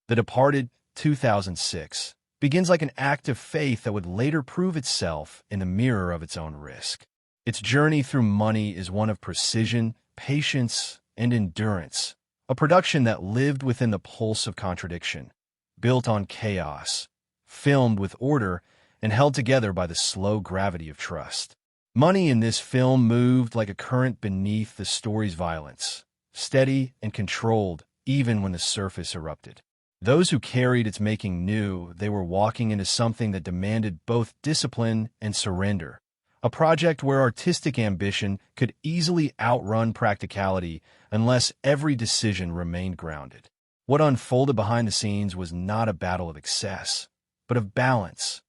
The Departed, 2006, begins like an act of faith that would later prove itself in the mirror of its own risk. Its journey through money is one of precision, patience, and endurance, a production that lived within the pulse of contradiction, built on chaos, filmed with order, and held together by the slow gravity of trust. Money in this film moved like a current beneath the story's violence, steady and controlled even when the surface erupted. Those who carried its making knew they were walking into something that demanded both discipline and surrender, a project where artistic ambition could easily outrun practicality unless every decision remained grounded. What unfolded behind the scenes was not a battle of excess, but of balance,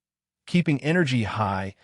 keeping energy high,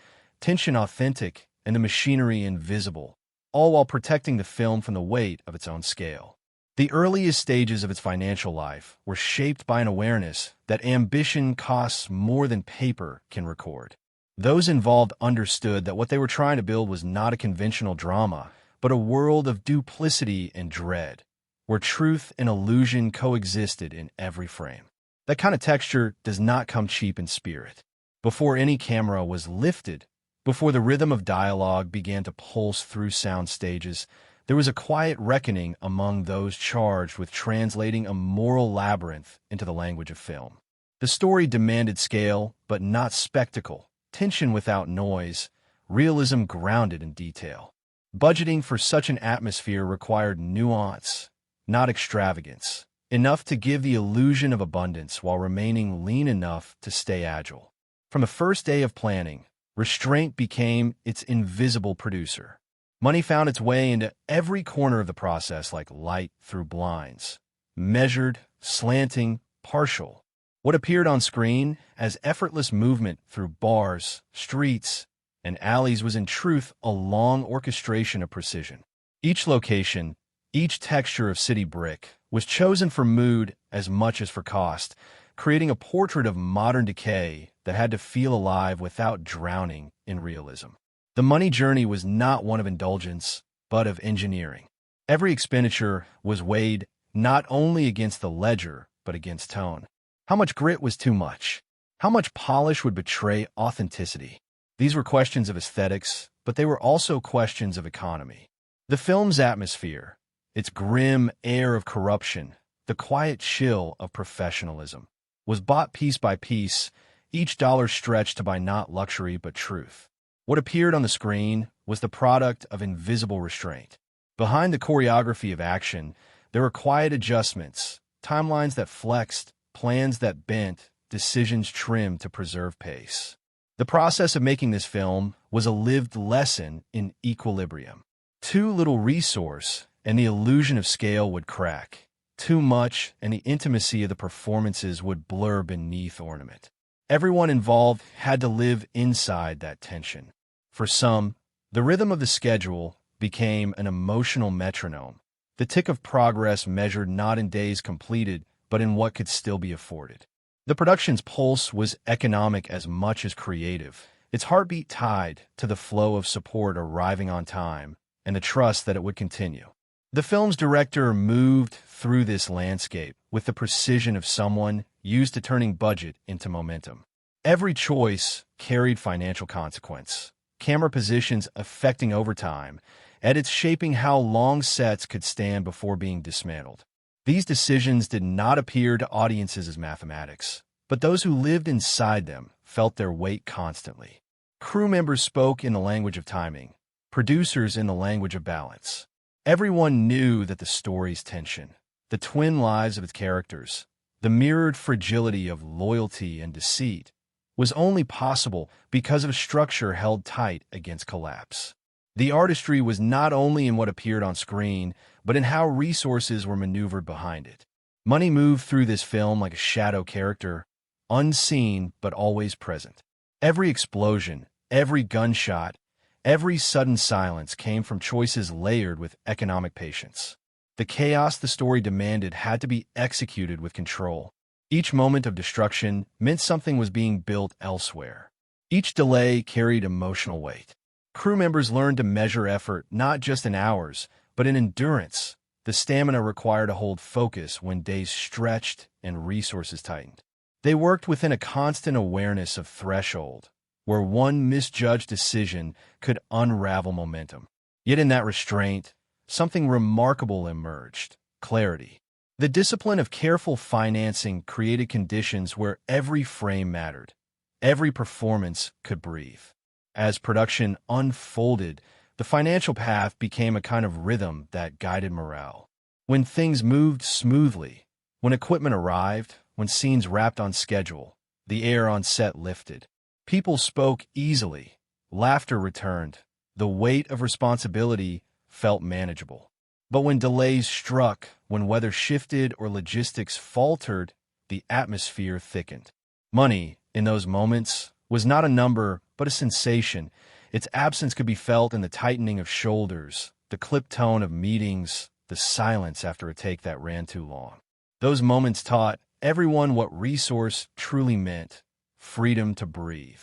tension authentic, and the machinery invisible, all while protecting the film from the weight of its own scale. The earliest stages of its financial life were shaped by an awareness that ambition costs more than paper can record. Those involved understood that what they were trying to build was not a conventional drama, but a world of duplicity and dread, where truth and illusion coexisted in every frame. That kind of texture does not come cheap in spirit. Before any camera was lifted, before the rhythm of dialogue began to pulse through sound stages, there was a quiet reckoning among those charged with translating a moral labyrinth into the language of film. The story demanded scale, but not spectacle, tension without noise, realism grounded in detail. Budgeting for such an atmosphere required nuance, not extravagance, enough to give the illusion of abundance while remaining lean enough to stay agile. From the first day of planning, restraint became its invisible producer. Money found its way into every corner of the process like light through blinds, measured, slanting, partial. What appeared on screen as effortless movement through bars, streets, and alleys was in truth a long orchestration of precision. Each location, each texture of city brick, was chosen for mood as much as for cost, creating a portrait of modern decay that had to feel alive without drowning in realism. The money journey was not one of indulgence, but of engineering. Every expenditure was weighed not only against the ledger, but against tone. How much grit was too much? How much polish would betray authenticity? These were questions of aesthetics, but they were also questions of economy. The film's atmosphere, its grim air of corruption, the quiet chill of professionalism, was bought piece by piece, each dollar stretched to buy not luxury but truth. What appeared on the screen was the product of invisible restraint. Behind the choreography of action, there were quiet adjustments, timelines that flexed, plans that bent, decisions trimmed to preserve pace. The process of making this film was a lived lesson in equilibrium. Too little resource, and the illusion of scale would crack. Too much, and the intimacy of the performances would blur beneath ornament. Everyone involved had to live inside that tension. For some, the rhythm of the schedule became an emotional metronome, the tick of progress measured not in days completed, but in what could still be afforded. The production's pulse was economic as much as creative, its heartbeat tied to the flow of support arriving on time and the trust that it would continue. The film's director moved through this landscape with the precision of someone used to turning budget into momentum. Every choice carried financial consequence, camera positions affecting overtime, edits shaping how long sets could stand before being dismantled. These decisions did not appear to audiences as mathematics, but those who lived inside them felt their weight constantly. Crew members spoke in the language of timing, producers in the language of balance. Everyone knew that the story's tension, the twin lives of its characters, the mirrored fragility of loyalty and deceit, was only possible because of a structure held tight against collapse. The artistry was not only in what appeared on screen, but in how resources were maneuvered behind it. Money moved through this film like a shadow character, unseen but always present. Every explosion, every gunshot, every sudden silence came from choices layered with economic patience. The chaos the story demanded had to be executed with control. Each moment of destruction meant something was being built elsewhere. Each delay carried emotional weight. Crew members learned to measure effort not just in hours, but in endurance, the stamina required to hold focus when days stretched and resources tightened. They worked within a constant awareness of threshold, where one misjudged decision could unravel momentum. Yet in that restraint, something remarkable emerged: clarity. The discipline of careful financing created conditions where every frame mattered, every performance could breathe. As production unfolded, the financial path became a kind of rhythm that guided morale. When things moved smoothly, when equipment arrived, when scenes wrapped on schedule, the air on set lifted. People spoke easily, laughter returned, the weight of responsibility felt manageable. But when delays struck, when weather shifted or logistics faltered, the atmosphere thickened. Money, in those moments, was not a number, but a sensation. Its absence could be felt in the tightening of shoulders, the clipped tone of meetings, the silence after a take that ran too long. Those moments taught everyone what resource truly meant: freedom to breathe.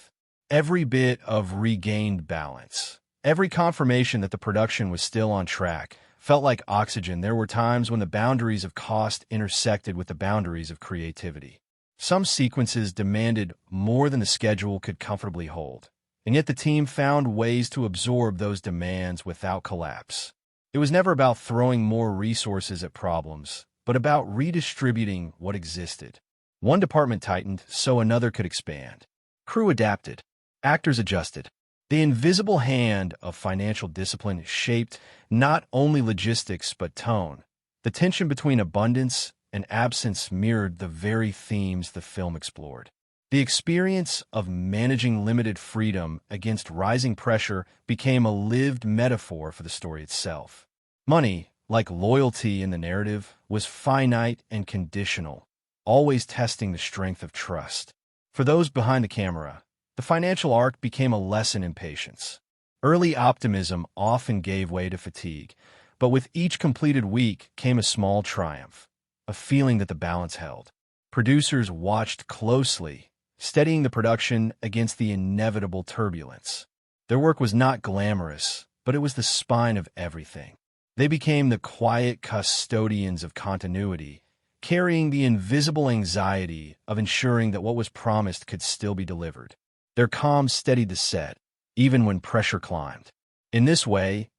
Every bit of regained balance, every confirmation that the production was still on track, felt like oxygen. There were times when the boundaries of cost intersected with the boundaries of creativity. Some sequences demanded more than the schedule could comfortably hold, and yet the team found ways to absorb those demands without collapse. It was never about throwing more resources at problems, but about redistributing what existed. One department tightened so another could expand. Crew adapted. Actors adjusted. The invisible hand of financial discipline shaped not only logistics but tone. The tension between abundance and absence mirrored the very themes the film explored. The experience of managing limited freedom against rising pressure became a lived metaphor for the story itself. Money, like loyalty in the narrative, was finite and conditional, always testing the strength of trust. For those behind the camera, the financial arc became a lesson in patience. Early optimism often gave way to fatigue, but with each completed week came a small triumph, a feeling that the balance held. Producers watched closely, steadying the production against the inevitable turbulence. Their work was not glamorous, but it was the spine of everything. They became the quiet custodians of continuity, carrying the invisible anxiety of ensuring that what was promised could still be delivered. Their calm steadied the set, even when pressure climbed. In this way,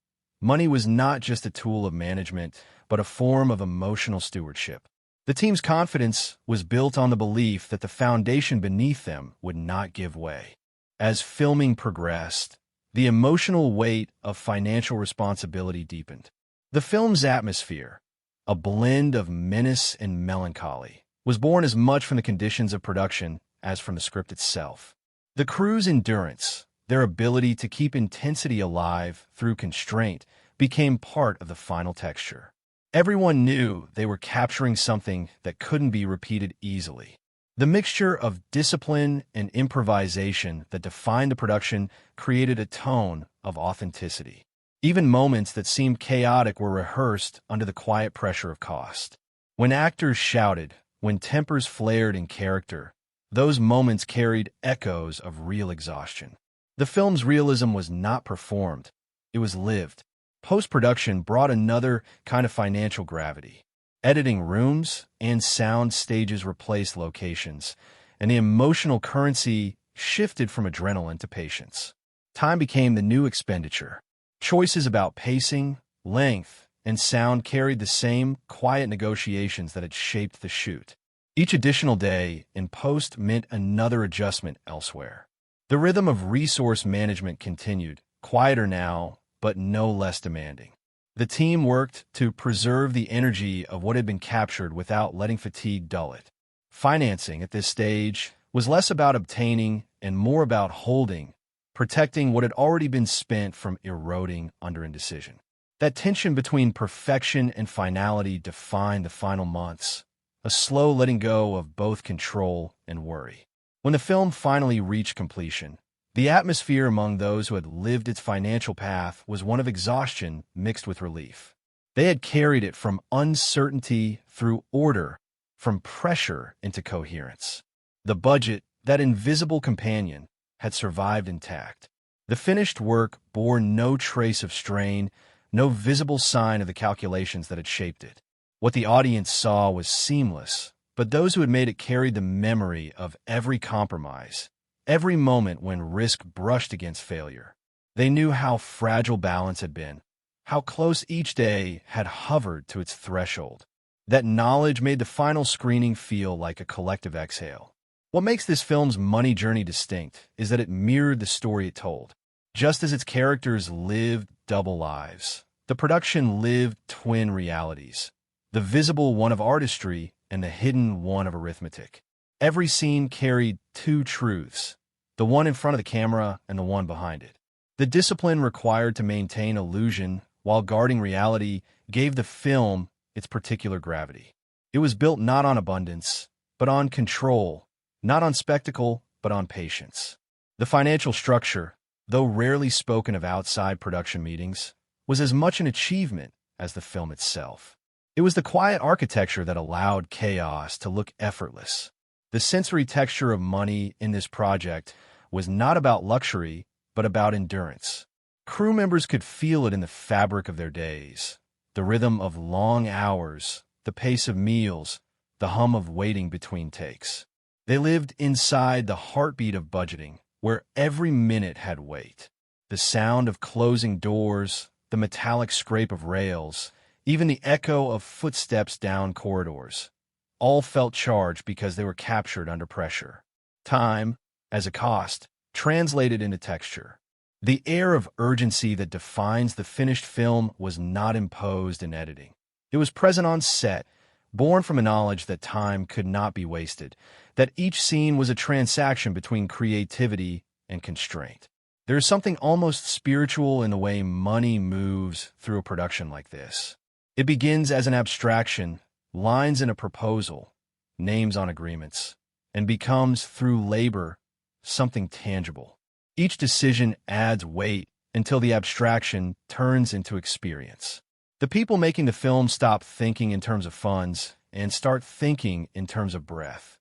money was not just a tool of management, but a form of emotional stewardship. The team's confidence was built on the belief that the foundation beneath them would not give way. As filming progressed, the emotional weight of financial responsibility deepened. The film's atmosphere, a blend of menace and melancholy, was born as much from the conditions of production as from the script itself. The crew's endurance, their ability to keep intensity alive through constraint, became part of the final texture. Everyone knew they were capturing something that couldn't be repeated easily. The mixture of discipline and improvisation that defined the production created a tone of authenticity. Even moments that seemed chaotic were rehearsed under the quiet pressure of cost. When actors shouted, when tempers flared in character, those moments carried echoes of real exhaustion. The film's realism was not performed, it was lived. Post-production brought another kind of financial gravity. Editing rooms and sound stages replaced locations, and the emotional currency shifted from adrenaline to patience. Time became the new expenditure. Choices about pacing, length, and sound carried the same quiet negotiations that had shaped the shoot. Each additional day in post meant another adjustment elsewhere. The rhythm of resource management continued, quieter now, but no less demanding. The team worked to preserve the energy of what had been captured without letting fatigue dull it. Financing at this stage was less about obtaining and more about holding, protecting what had already been spent from eroding under indecision. That tension between perfection and finality defined the final months, a slow letting go of both control and worry. When the film finally reached completion, the atmosphere among those who had lived its financial path was one of exhaustion mixed with relief. They had carried it from uncertainty through order, from pressure into coherence. The budget, that invisible companion, had survived intact. The finished work bore no trace of strain, no visible sign of the calculations that had shaped it. What the audience saw was seamless, but those who had made it carried the memory of every compromise, every moment when risk brushed against failure. They knew how fragile balance had been, how close each day had hovered to its threshold. That knowledge made the final screening feel like a collective exhale. What makes this film's money journey distinct is that it mirrored the story it told. Just as its characters lived double lives, the production lived twin realities, the visible one of artistry and the hidden one of arithmetic. Every scene carried two truths, the one in front of the camera and the one behind it. The discipline required to maintain illusion while guarding reality gave the film its particular gravity. It was built not on abundance, but on control, not on spectacle, but on patience. The financial structure, though rarely spoken of outside production meetings, was as much an achievement as the film itself. It was the quiet architecture that allowed chaos to look effortless. The sensory texture of money in this project was not about luxury, but about endurance. Crew members could feel it in the fabric of their days, the rhythm of long hours, the pace of meals, the hum of waiting between takes. They lived inside the heartbeat of budgeting, where every minute had weight. The sound of closing doors, the metallic scrape of rails, even the echo of footsteps down corridors, all felt charged because they were captured under pressure. Time, as a cost, translated into texture. The air of urgency that defines the finished film was not imposed in editing. It was present on set, born from a knowledge that time could not be wasted, that each scene was a transaction between creativity and constraint. There is something almost spiritual in the way money moves through a production like this. It begins as an abstraction, lines in a proposal, names on agreements, and becomes, through labor, something tangible. Each decision adds weight until the abstraction turns into experience. The people making the film stop thinking in terms of funds and start thinking in terms of breath.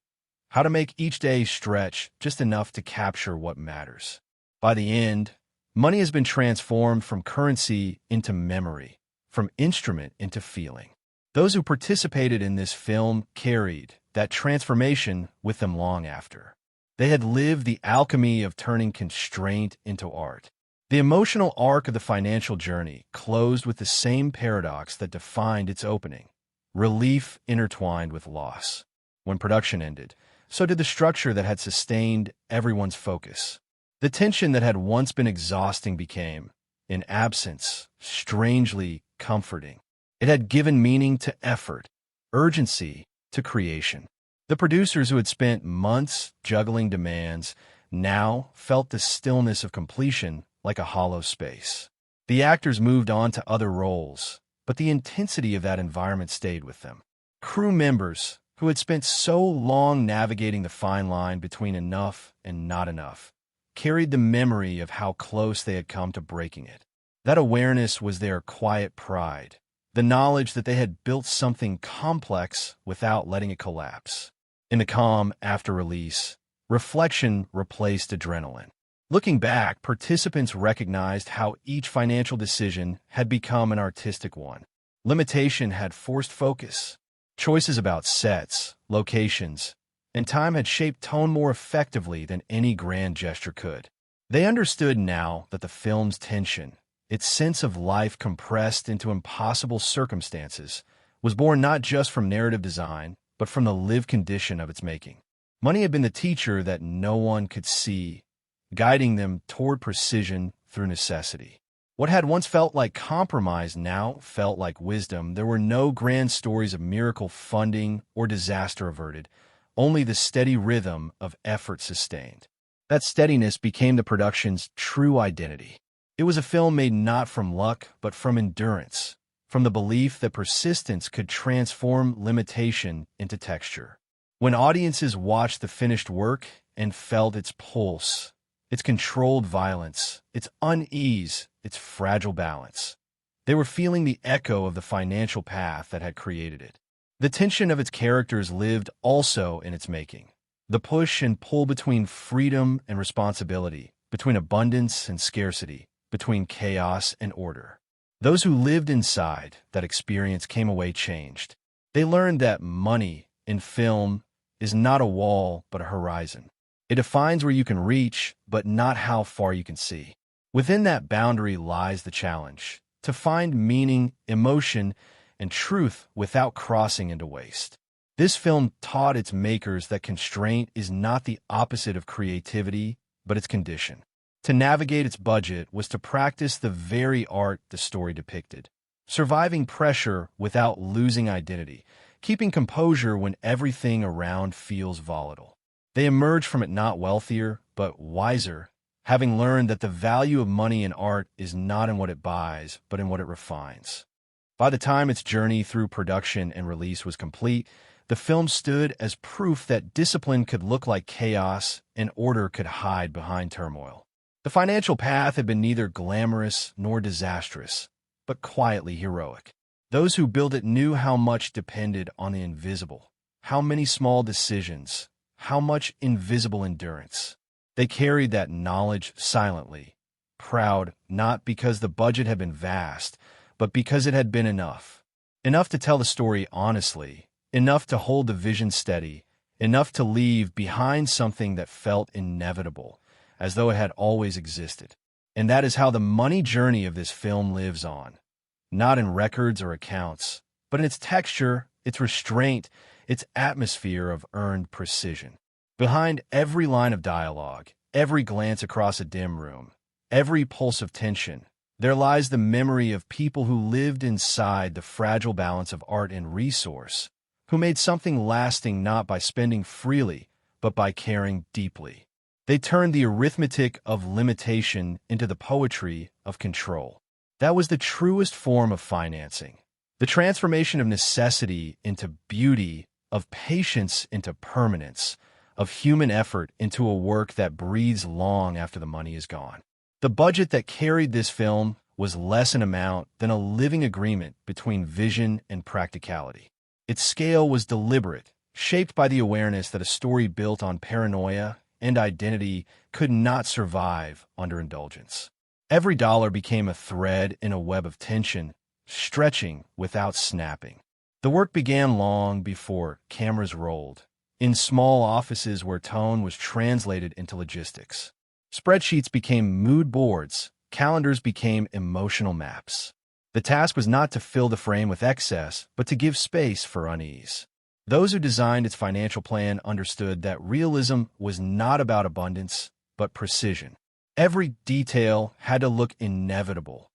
How to make each day stretch just enough to capture what matters. By the end, money has been transformed from currency into memory, from instrument into feeling. Those who participated in this film carried that transformation with them long after. They had lived the alchemy of turning constraint into art. The emotional arc of the financial journey closed with the same paradox that defined its opening, relief intertwined with loss. When production ended, so did the structure that had sustained everyone's focus. The tension that had once been exhausting became, in absence, strangely comforting. It had given meaning to effort, urgency to creation. The producers who had spent months juggling demands now felt the stillness of completion like a hollow space. The actors moved on to other roles, but the intensity of that environment stayed with them. Crew members, who had spent so long navigating the fine line between enough and not enough, carried the memory of how close they had come to breaking it. That awareness was their quiet pride, the knowledge that they had built something complex without letting it collapse. In the calm after release, reflection replaced adrenaline. Looking back, participants recognized how each financial decision had become an artistic one. Limitation had forced focus. Choices about sets, locations, and time had shaped tone more effectively than any grand gesture could. They understood now that the film's tension, its sense of life compressed into impossible circumstances, was born not just from narrative design, but from the lived condition of its making. Money had been the teacher that no one could see, guiding them toward precision through necessity. What had once felt like compromise now felt like wisdom. There were no grand stories of miracle funding or disaster averted, only the steady rhythm of effort sustained. That steadiness became the production's true identity. It was a film made not from luck, but from endurance, from the belief that persistence could transform limitation into texture. When audiences watched the finished work and felt its pulse, its controlled violence, its unease, its fragile balance, they were feeling the echo of the financial path that had created it. The tension of its characters lived also in its making. The push and pull between freedom and responsibility, between abundance and scarcity, between chaos and order. Those who lived inside that experience came away changed. They learned that money in film is not a wall, but a horizon. It defines where you can reach, but not how far you can see. Within that boundary lies the challenge, to find meaning, emotion, and truth without crossing into waste. This film taught its makers that constraint is not the opposite of creativity, but its condition. To navigate its budget was to practice the very art the story depicted, surviving pressure without losing identity, keeping composure when everything around feels volatile. They emerge from it not wealthier, but wiser, having learned that the value of money in art is not in what it buys, but in what it refines. By the time its journey through production and release was complete, the film stood as proof that discipline could look like chaos and order could hide behind turmoil. The financial path had been neither glamorous nor disastrous, but quietly heroic. Those who built it knew how much depended on the invisible, how many small decisions, how much invisible endurance. They carried that knowledge silently, proud not because the budget had been vast, but because it had been enough. Enough to tell the story honestly, enough to hold the vision steady, enough to leave behind something that felt inevitable, as though it had always existed. And that is how the money journey of this film lives on. Not in records or accounts, but in its texture, its restraint, its atmosphere of earned precision. Behind every line of dialogue, every glance across a dim room, every pulse of tension, there lies the memory of people who lived inside the fragile balance of art and resource, who made something lasting not by spending freely, but by caring deeply. They turned the arithmetic of limitation into the poetry of control. That was the truest form of financing. The transformation of necessity into beauty, of patience into permanence, of human effort into a work that breathes long after the money is gone. The budget that carried this film was less an amount than a living agreement between vision and practicality. Its scale was deliberate, shaped by the awareness that a story built on paranoia and identity could not survive under indulgence. Every dollar became a thread in a web of tension, stretching without snapping. The work began long before cameras rolled, in small offices where tone was translated into logistics. Spreadsheets became mood boards, calendars became emotional maps. The task was not to fill the frame with excess, but to give space for unease. Those who designed its financial plan understood that realism was not about abundance, but precision. Every detail had to look inevitable,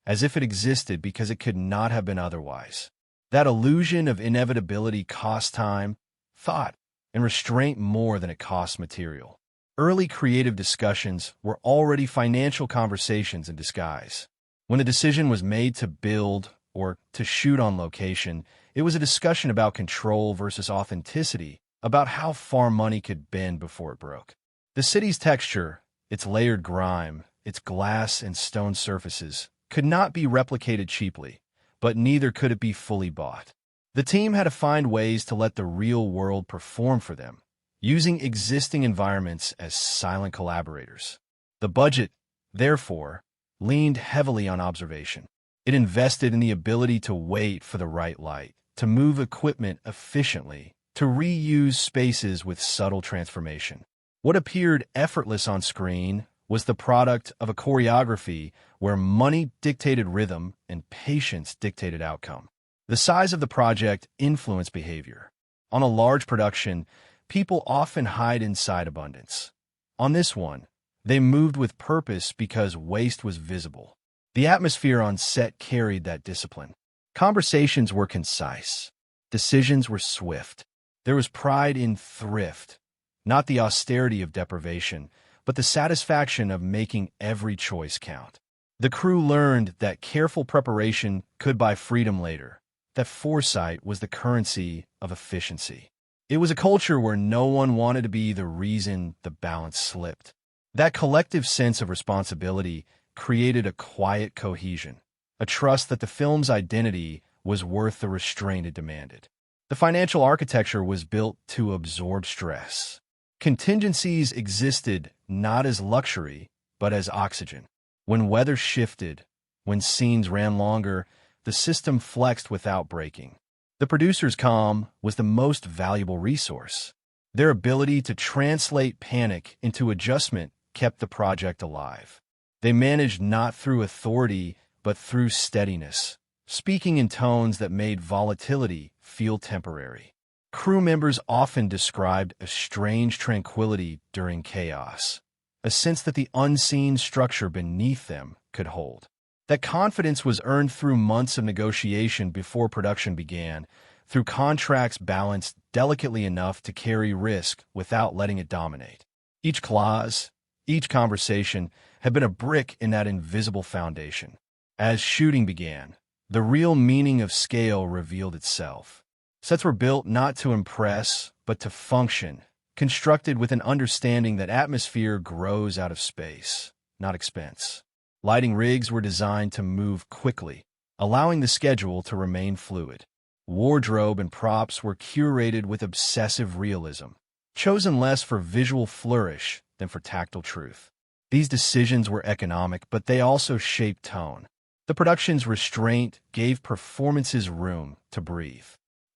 as if it existed because it could not have been otherwise. That illusion of inevitability cost time, thought, and restraint more than it cost material. Early creative discussions were already financial conversations in disguise. When a decision was made to build or to shoot on location, it was a discussion about control versus authenticity, about how far money could bend before it broke. The city's texture, its layered grime, its glass and stone surfaces, could not be replicated cheaply, but neither could it be fully bought. The team had to find ways to let the real world perform for them, using existing environments as silent collaborators. The budget, therefore, leaned heavily on observation. It invested in the ability to wait for the right light, to move equipment efficiently, to reuse spaces with subtle transformation. What appeared effortless on screen was the product of a choreography where money dictated rhythm and patience dictated outcome. The size of the project influenced behavior. On a large production, people often hide inside abundance. On this one, they moved with purpose because waste was visible. The atmosphere on set carried that discipline. Conversations were concise. Decisions were swift. There was pride in thrift, not the austerity of deprivation, but the satisfaction of making every choice count. The crew learned that careful preparation could buy freedom later, that foresight was the currency of efficiency. It was a culture where no one wanted to be the reason the balance slipped. That collective sense of responsibility created a quiet cohesion, a trust that the film's identity was worth the restraint it demanded. The financial architecture was built to absorb stress. Contingencies existed not as luxury, but as oxygen. When weather shifted, When scenes ran longer, the system flexed without breaking. The producer's calm was the most valuable resource. Their ability to translate panic into adjustment kept the project alive. They managed not through authority, but through steadiness, speaking in tones that made volatility feel temporary. Crew members often described a strange tranquility during chaos, a sense that the unseen structure beneath them could hold. That confidence was earned through months of negotiation before production began, through contracts balanced delicately enough to carry risk without letting it dominate. Each clause, each conversation had been a brick in that invisible foundation. As shooting began, the real meaning of scale revealed itself. Sets were built not to impress, but to function, constructed with an understanding that atmosphere grows out of space, not expense. Lighting rigs were designed to move quickly, allowing the schedule to remain fluid. Wardrobe and props were curated with obsessive realism, chosen less for visual flourish than for tactile truth. These decisions were economic, but they also shaped tone. The production's restraint gave performances room to breathe.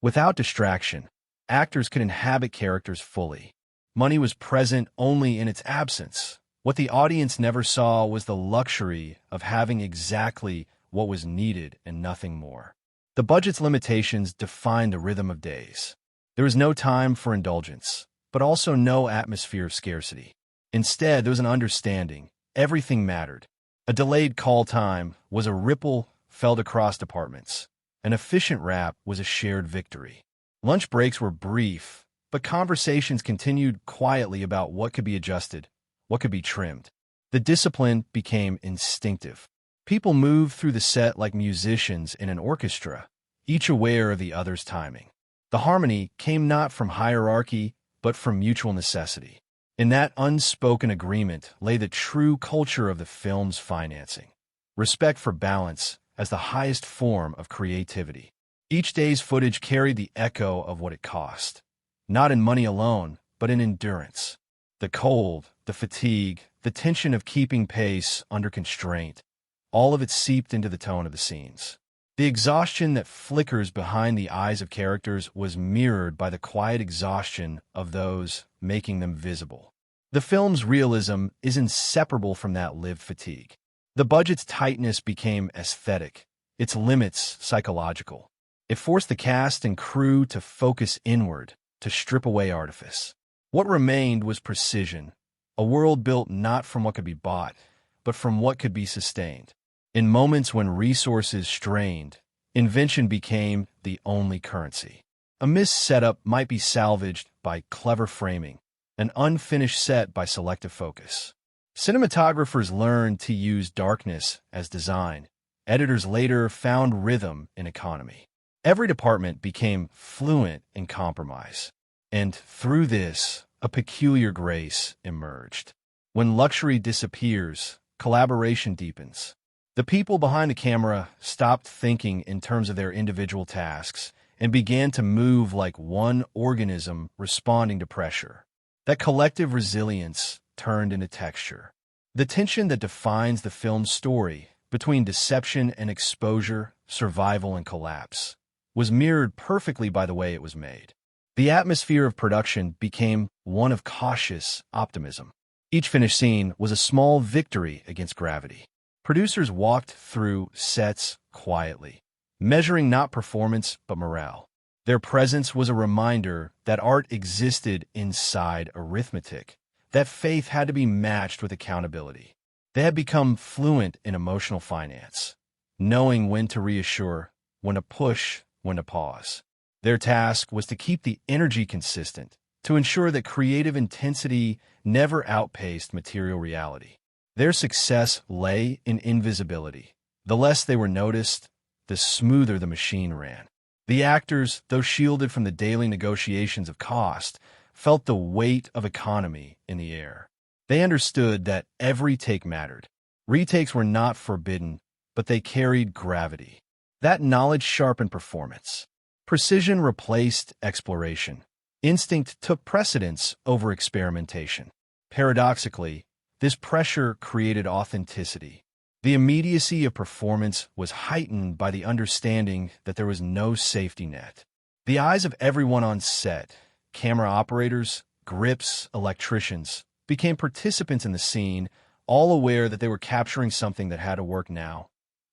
Without distraction, actors could inhabit characters fully. Money was present only in its absence. What the audience never saw was the luxury of having exactly what was needed and nothing more. The budget's limitations defined the rhythm of days. There was no time for indulgence, but also no atmosphere of scarcity. Instead, there was an understanding. Everything mattered. A delayed call time was a ripple felt across departments. An efficient wrap was a shared victory. Lunch breaks were brief, but conversations continued quietly about what could be adjusted, what could be trimmed. The discipline became instinctive. People moved through the set like musicians in an orchestra, each aware of the other's timing. The harmony came not from hierarchy, but from mutual necessity. In that unspoken agreement lay the true culture of the film's financing. Respect for balance as the highest form of creativity. Each day's footage carried the echo of what it cost, not in money alone, but in endurance. The cold, the fatigue, the tension of keeping pace under constraint, all of it seeped into the tone of the scenes. The exhaustion that flickers behind the eyes of characters was mirrored by the quiet exhaustion of those making them visible. The film's realism is inseparable from that lived fatigue. The budget's tightness became aesthetic, its limits psychological. It forced the cast and crew to focus inward, to strip away artifice. What remained was precision, a world built not from what could be bought, but from what could be sustained. In moments when resources strained, invention became the only currency. A missed setup might be salvaged by clever framing, an unfinished set by selective focus. Cinematographers learned to use darkness as design. Editors later found rhythm in economy. Every department became fluent in compromise. And through this, a peculiar grace emerged. When luxury disappears, collaboration deepens. The people behind the camera stopped thinking in terms of their individual tasks and began to move like one organism responding to pressure. That collective resilience turned into texture. The tension that defines the film's story between deception and exposure, survival and collapse, was mirrored perfectly by the way it was made. The atmosphere of production became one of cautious optimism. Each finished scene was a small victory against gravity. Producers walked through sets quietly, measuring not performance but morale. Their presence was a reminder that art existed inside arithmetic, that faith had to be matched with accountability. They had become fluent in emotional finance, knowing when to reassure, when to push, when to pause. Their task was to keep the energy consistent, to ensure that creative intensity never outpaced material reality. Their success lay in invisibility. The less they were noticed, the smoother the machine ran. The actors, though shielded from the daily negotiations of cost, felt the weight of economy in the air. They understood that every take mattered. Retakes were not forbidden, but they carried gravity. That knowledge sharpened performance. Precision replaced exploration. Instinct took precedence over experimentation. Paradoxically, this pressure created authenticity. The immediacy of performance was heightened by the understanding that there was no safety net. The eyes of everyone on set, camera operators, grips, electricians, became participants in the scene, all aware that they were capturing something that had to work now,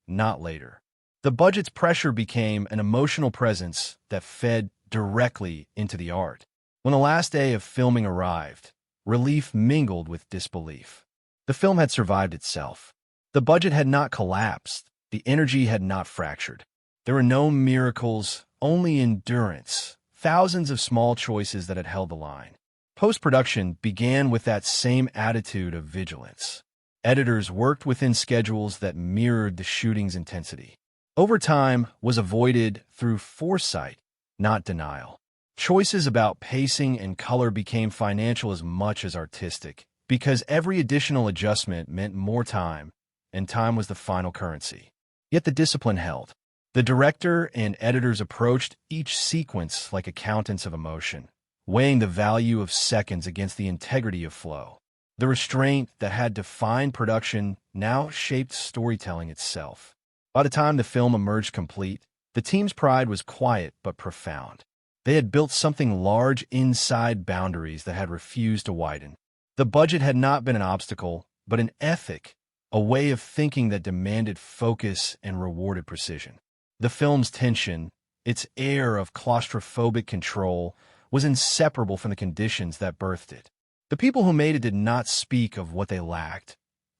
not later. The budget's pressure became an emotional presence that fed directly into the art. When the last day of filming arrived, relief mingled with disbelief. The film had survived itself. The budget had not collapsed. The energy had not fractured. There were no miracles, only endurance, thousands of small choices that had held the line. Post-production began with that same attitude of vigilance. Editors worked within schedules that mirrored the shooting's intensity. Overtime was avoided through foresight, not denial. Choices about pacing and color became financial as much as artistic, because every additional adjustment meant more time, and time was the final currency. Yet the discipline held. The director and editors approached each sequence like accountants of emotion, weighing the value of seconds against the integrity of flow. The restraint that had defined production now shaped storytelling itself. By the time the film emerged complete, the team's pride was quiet but profound. They had built something large inside boundaries that had refused to widen. The budget had not been an obstacle, but an ethic, a way of thinking that demanded focus and rewarded precision. The film's tension, its air of claustrophobic control, was inseparable from the conditions that birthed it. The people who made it did not speak of what they lacked,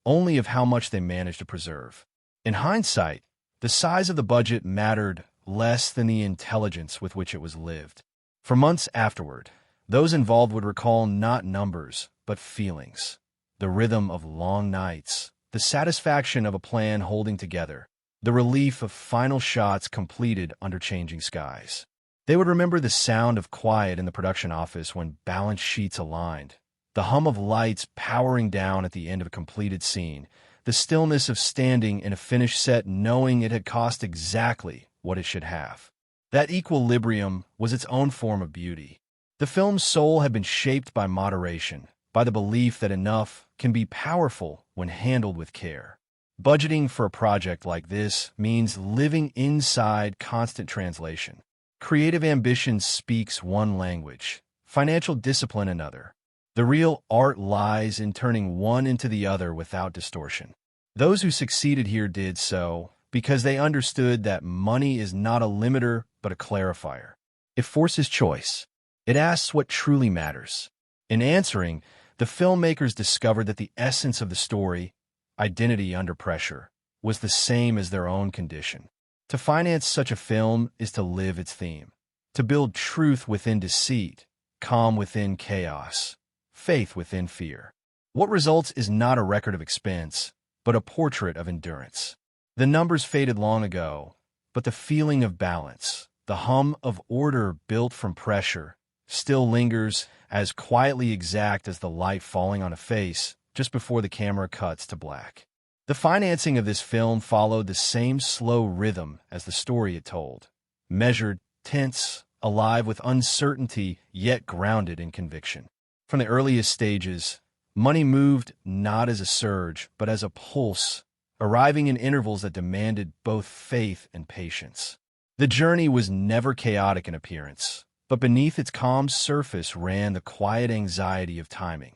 only of how much they managed to preserve. In hindsight, the size of the budget mattered less than the intelligence with which it was lived. For months afterward, those involved would recall not numbers, but feelings. The rhythm of long nights, the satisfaction of a plan holding together, the relief of final shots completed under changing skies. They would remember the sound of quiet in the production office when balance sheets aligned, the hum of lights powering down at the end of a completed scene, the stillness of standing in a finished set knowing it had cost exactly what it should have. That equilibrium was its own form of beauty. The film's soul had been shaped by moderation, by the belief that enough can be powerful when handled with care. Budgeting for a project like this means living inside constant translation. Creative ambition speaks one language, financial discipline another. The real art lies in turning one into the other without distortion. Those who succeeded here did so because they understood that money is not a limiter but a clarifier. It forces choice. It asks what truly matters. In answering, the filmmakers discovered that the essence of the story, identity under pressure, was the same as their own condition. To finance such a film is to live its theme, to build truth within deceit, calm within chaos, faith within fear. What results is not a record of expense, but a portrait of endurance. The numbers faded long ago, but the feeling of balance, the hum of order built from pressure, still lingers as quietly exact as the light falling on a face just before the camera cuts to black. The financing of this film followed the same slow rhythm as the story it told, measured, tense, alive with uncertainty, yet grounded in conviction. From the earliest stages, money moved not as a surge, but as a pulse, arriving in intervals that demanded both faith and patience. The journey was never chaotic in appearance, but beneath its calm surface ran the quiet anxiety of timing.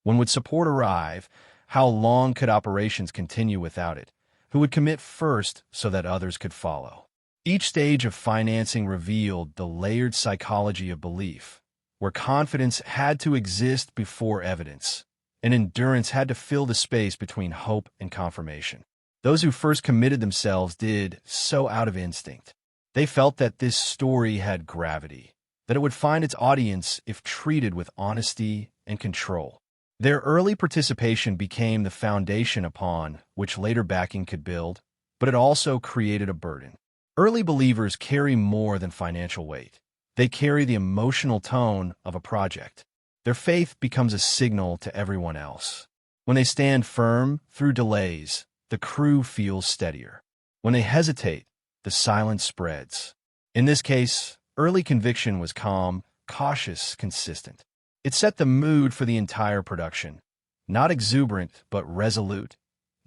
When would support arrive? How long could operations continue without it? Who would commit first so that others could follow? Each stage of financing revealed the layered psychology of belief, where confidence had to exist before evidence, and endurance had to fill the space between hope and confirmation. Those who first committed themselves did so out of instinct. They felt that this story had gravity, that it would find its audience if treated with honesty and control. Their early participation became the foundation upon which later backing could build, but it also created a burden. Early believers carry more than financial weight. They carry the emotional tone of a project. Their faith becomes a signal to everyone else. When they stand firm through delays, the crew feels steadier. When they hesitate, the silence spreads. In this case, early conviction was calm, cautious, consistent. It set the mood for the entire production. Not exuberant, but resolute.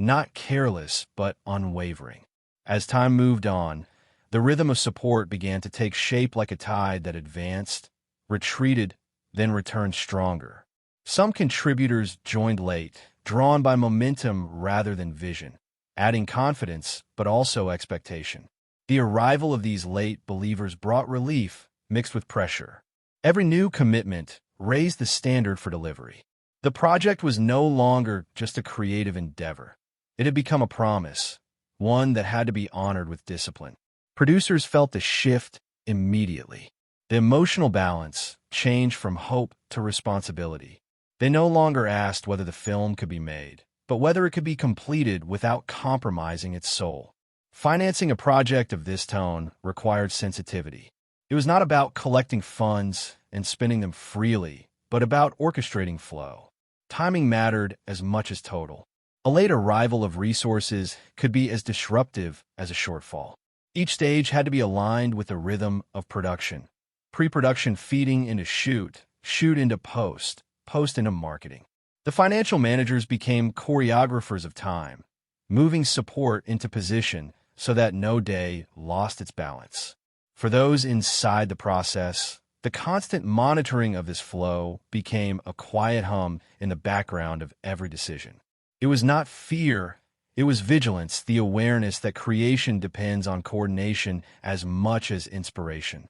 not careless but unwavering. As time moved on, the rhythm of support began to take shape like a tide that advanced, retreated, then returned stronger. Some contributors joined late, drawn by momentum rather than vision, adding confidence but also expectation. The arrival of these late believers brought relief mixed with pressure. Every new commitment raised the standard for delivery. The project was no longer just a creative endeavor. It had become a promise, one that had to be honored with discipline. Producers felt the shift immediately. The emotional balance changed from hope to responsibility. They no longer asked whether the film could be made, but whether it could be completed without compromising its soul. Financing a project of this tone required sensitivity. It was not about collecting funds and spending them freely, but about orchestrating flow. Timing mattered as much as total. A late arrival of resources could be as disruptive as a shortfall. Each stage had to be aligned with the rhythm of production. Pre-production feeding into shoot, shoot into post, post into marketing. The financial managers became choreographers of time, moving support into position so that no day lost its balance. For those inside the process, the constant monitoring of this flow became a quiet hum in the background of every decision. It was not fear, it was vigilance, the awareness that creation depends on coordination as much as inspiration.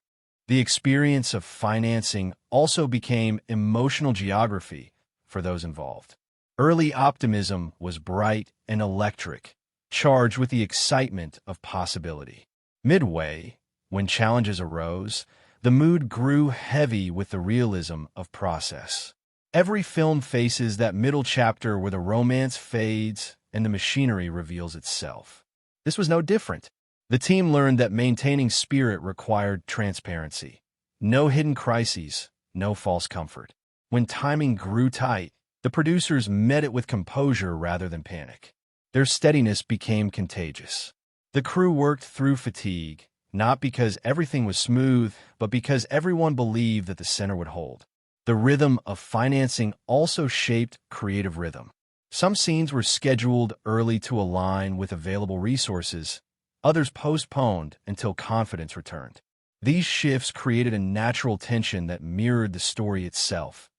The experience of financing also became emotional geography for those involved. Early optimism was bright and electric, charged with the excitement of possibility. Midway, when challenges arose, the mood grew heavy with the realism of process. Every film faces that middle chapter where the romance fades and the machinery reveals itself. This was no different. The team learned that maintaining spirit required transparency. No hidden crises, no false comfort. When timing grew tight, the producers met it with composure rather than panic. Their steadiness became contagious. The crew worked through fatigue, not because everything was smooth, but because everyone believed that the center would hold. The rhythm of financing also shaped creative rhythm. Some scenes were scheduled early to align with available resources, others postponed until confidence returned. These shifts created a natural tension that mirrored the story itself.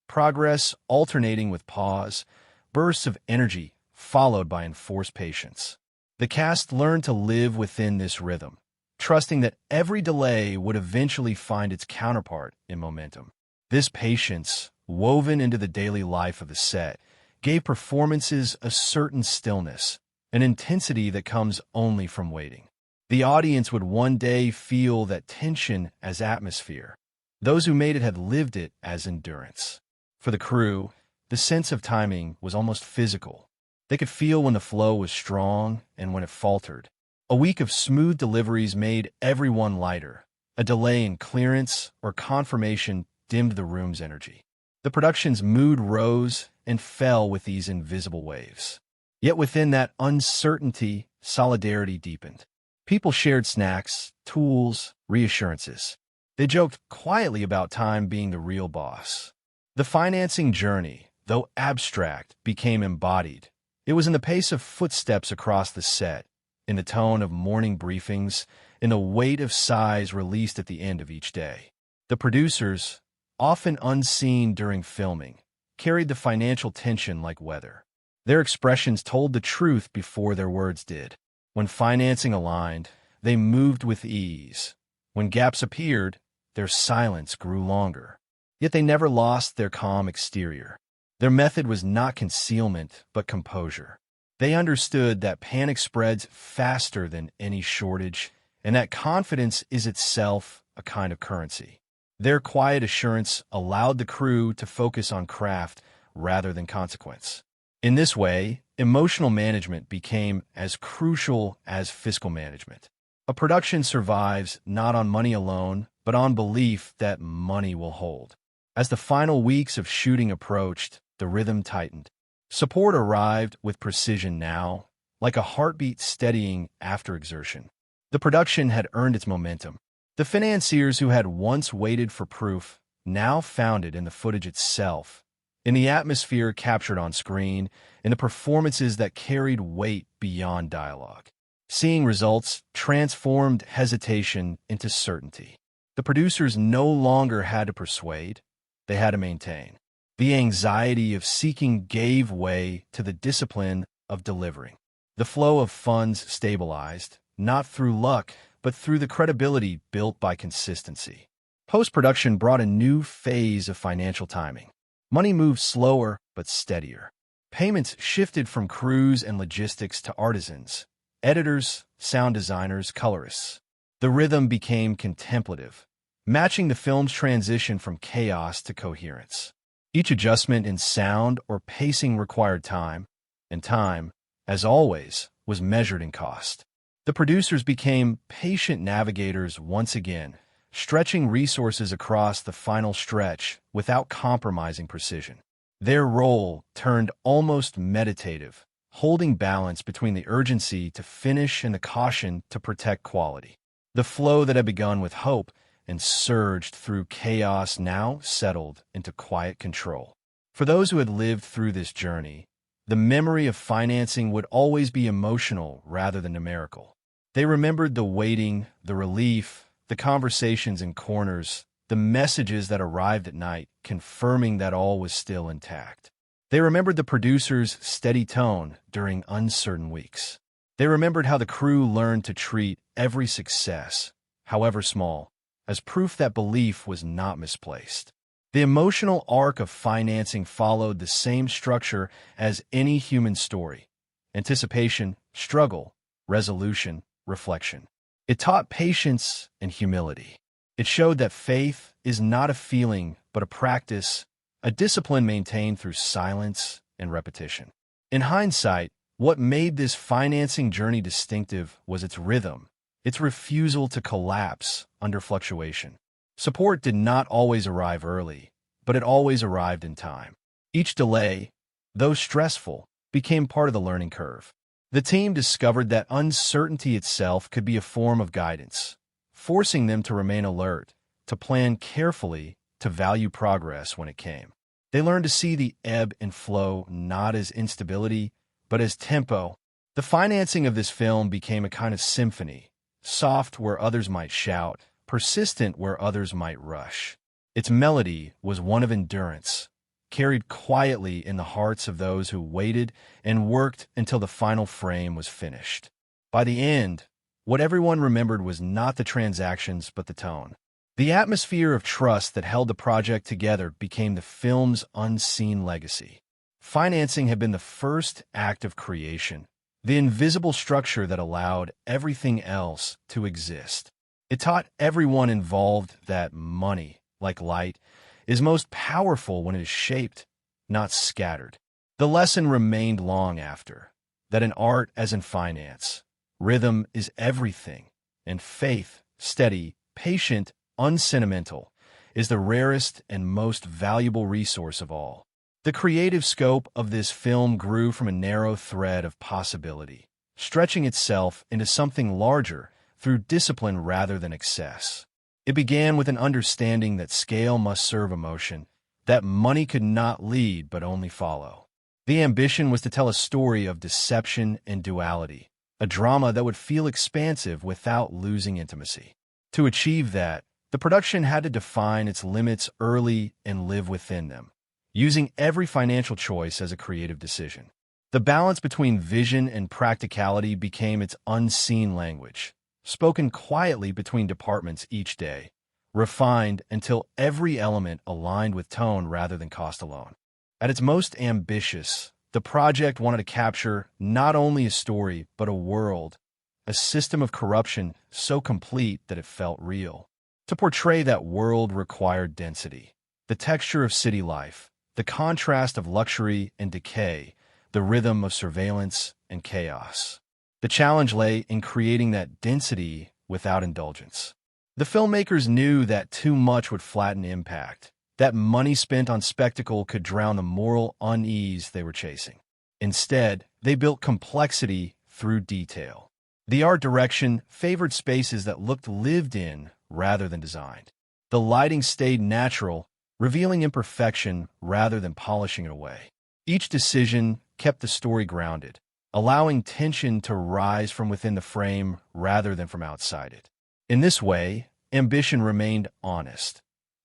Progress alternating with pause, bursts of energy followed by enforced patience. The cast learned to live within this rhythm, trusting that every delay would eventually find its counterpart in momentum. This patience, woven into the daily life of the set, gave performances a certain stillness, an intensity that comes only from waiting. The audience would one day feel that tension as atmosphere. Those who made it had lived it as endurance. For the crew, the sense of timing was almost physical. They could feel when the flow was strong and when it faltered. A week of smooth deliveries made everyone lighter. A delay in clearance or confirmation dimmed the room's energy. The production's mood rose and fell with these invisible waves. Yet within that uncertainty, solidarity deepened. People shared snacks, tools, reassurances. They joked quietly about time being the real boss. The financing journey, though abstract, became embodied. It was in the pace of footsteps across the set, in the tone of morning briefings, in the weight of sighs released at the end of each day. The producers, often unseen during filming, carried the financial tension like weather. Their expressions told the truth before their words did. When financing aligned, they moved with ease. When gaps appeared, their silence grew longer. Yet they never lost their calm exterior. Their method was not concealment, but composure. They understood that panic spreads faster than any shortage, and that confidence is itself a kind of currency. Their quiet assurance allowed the crew to focus on craft rather than consequence. In this way, emotional management became as crucial as fiscal management. A production survives not on money alone, but on belief that money will hold. As the final weeks of shooting approached, the rhythm tightened. Support arrived with precision now, like a heartbeat steadying after exertion. The production had earned its momentum. The financiers who had once waited for proof now found it in the footage itself, in the atmosphere captured on screen, in the performances that carried weight beyond dialogue. Seeing results transformed hesitation into certainty. The producers no longer had to persuade, they had to maintain. The anxiety of seeking gave way to the discipline of delivering. The flow of funds stabilized, not through luck, but through the credibility built by consistency. Post-production brought a new phase of financial timing. Money moved slower but steadier. Payments shifted from crews and logistics to artisans, editors, sound designers, colorists. The rhythm became contemplative, matching the film's transition from chaos to coherence. Each adjustment in sound or pacing required time, and time, as always, was measured in cost. The producers became patient navigators once again, stretching resources across the final stretch without compromising precision. Their role turned almost meditative, holding balance between the urgency to finish and the caution to protect quality. The flow that had begun with hope and surged through chaos now settled into quiet control. For those who had lived through this journey, the memory of financing would always be emotional rather than numerical. They remembered the waiting, the relief, the conversations in corners, the messages that arrived at night, confirming that all was still intact. They remembered the producer's steady tone during uncertain weeks. They remembered how the crew learned to treat every success, however small, as proof that belief was not misplaced. The emotional arc of financing followed the same structure as any human story: anticipation, struggle, resolution, reflection. It taught patience and humility. It showed that faith is not a feeling but a practice, a discipline maintained through silence and repetition. In hindsight, what made this financing journey distinctive was its rhythm, its refusal to collapse under fluctuation. Support did not always arrive early, but it always arrived in time. Each delay, though stressful, became part of the learning curve. The team discovered that uncertainty itself could be a form of guidance, forcing them to remain alert, to plan carefully, to value progress when it came. They learned to see the ebb and flow not as instability, but as tempo. The financing of this film became a kind of symphony, soft where others might shout, persistent where others might rush. Its melody was one of endurance, carried quietly in the hearts of those who waited and worked until the final frame was finished. By the end, what everyone remembered was not the transactions but the tone. The atmosphere of trust that held the project together became the film's unseen legacy. Financing had been the first act of creation, the invisible structure that allowed everything else to exist. It taught everyone involved that money, like light, is most powerful when it is shaped, not scattered. The lesson remained long after, that in art as in finance, rhythm is everything, and faith, steady, patient, unsentimental, is the rarest and most valuable resource of all. The creative scope of this film grew from a narrow thread of possibility, stretching itself into something larger through discipline rather than excess. It began with an understanding that scale must serve emotion, that money could not lead but only follow. The ambition was to tell a story of deception and duality, a drama that would feel expansive without losing intimacy. To achieve that, the production had to define its limits early and live within them, using every financial choice as a creative decision. The balance between vision and practicality became its unseen language, spoken quietly between departments each day, refined until every element aligned with tone rather than cost alone. At its most ambitious, the project wanted to capture not only a story, but a world, a system of corruption so complete that it felt real. To portray that world required density, the texture of city life, the contrast of luxury and decay, the rhythm of surveillance and chaos. The challenge lay in creating that density without indulgence. The filmmakers knew that too much would flatten impact, that money spent on spectacle could drown the moral unease they were chasing. Instead, they built complexity through detail. The art direction favored spaces that looked lived in rather than designed. The lighting stayed natural, revealing imperfection rather than polishing it away. Each decision kept the story grounded, allowing tension to rise from within the frame rather than from outside it. In this way, ambition remained honest,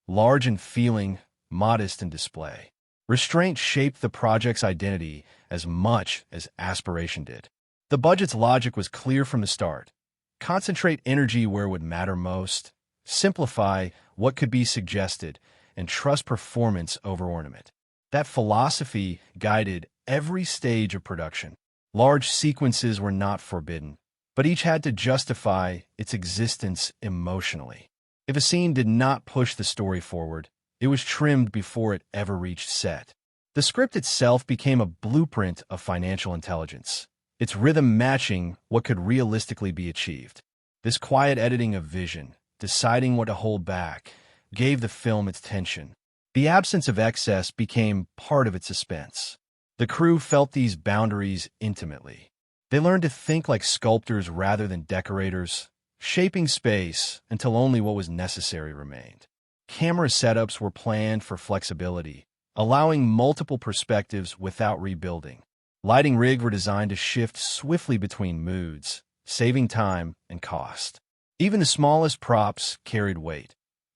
large in feeling, modest in display. Restraint shaped the project's identity as much as aspiration did. The budget's logic was clear from the start. Concentrate energy where it would matter most, simplify what could be suggested, and trust performance over ornament. That philosophy guided every stage of production. Large sequences were not forbidden, but each had to justify its existence emotionally. If a scene did not push the story forward, it was trimmed before it ever reached set. The script itself became a blueprint of financial intelligence, its rhythm matching what could realistically be achieved. This quiet editing of vision, deciding what to hold back, gave the film its tension. The absence of excess became part of its suspense. The crew felt these boundaries intimately. They learned to think like sculptors rather than decorators, shaping space until only what was necessary remained. Camera setups were planned for flexibility, allowing multiple perspectives without rebuilding. Lighting rigs were designed to shift swiftly between moods, saving time and cost. Even the smallest props carried weight.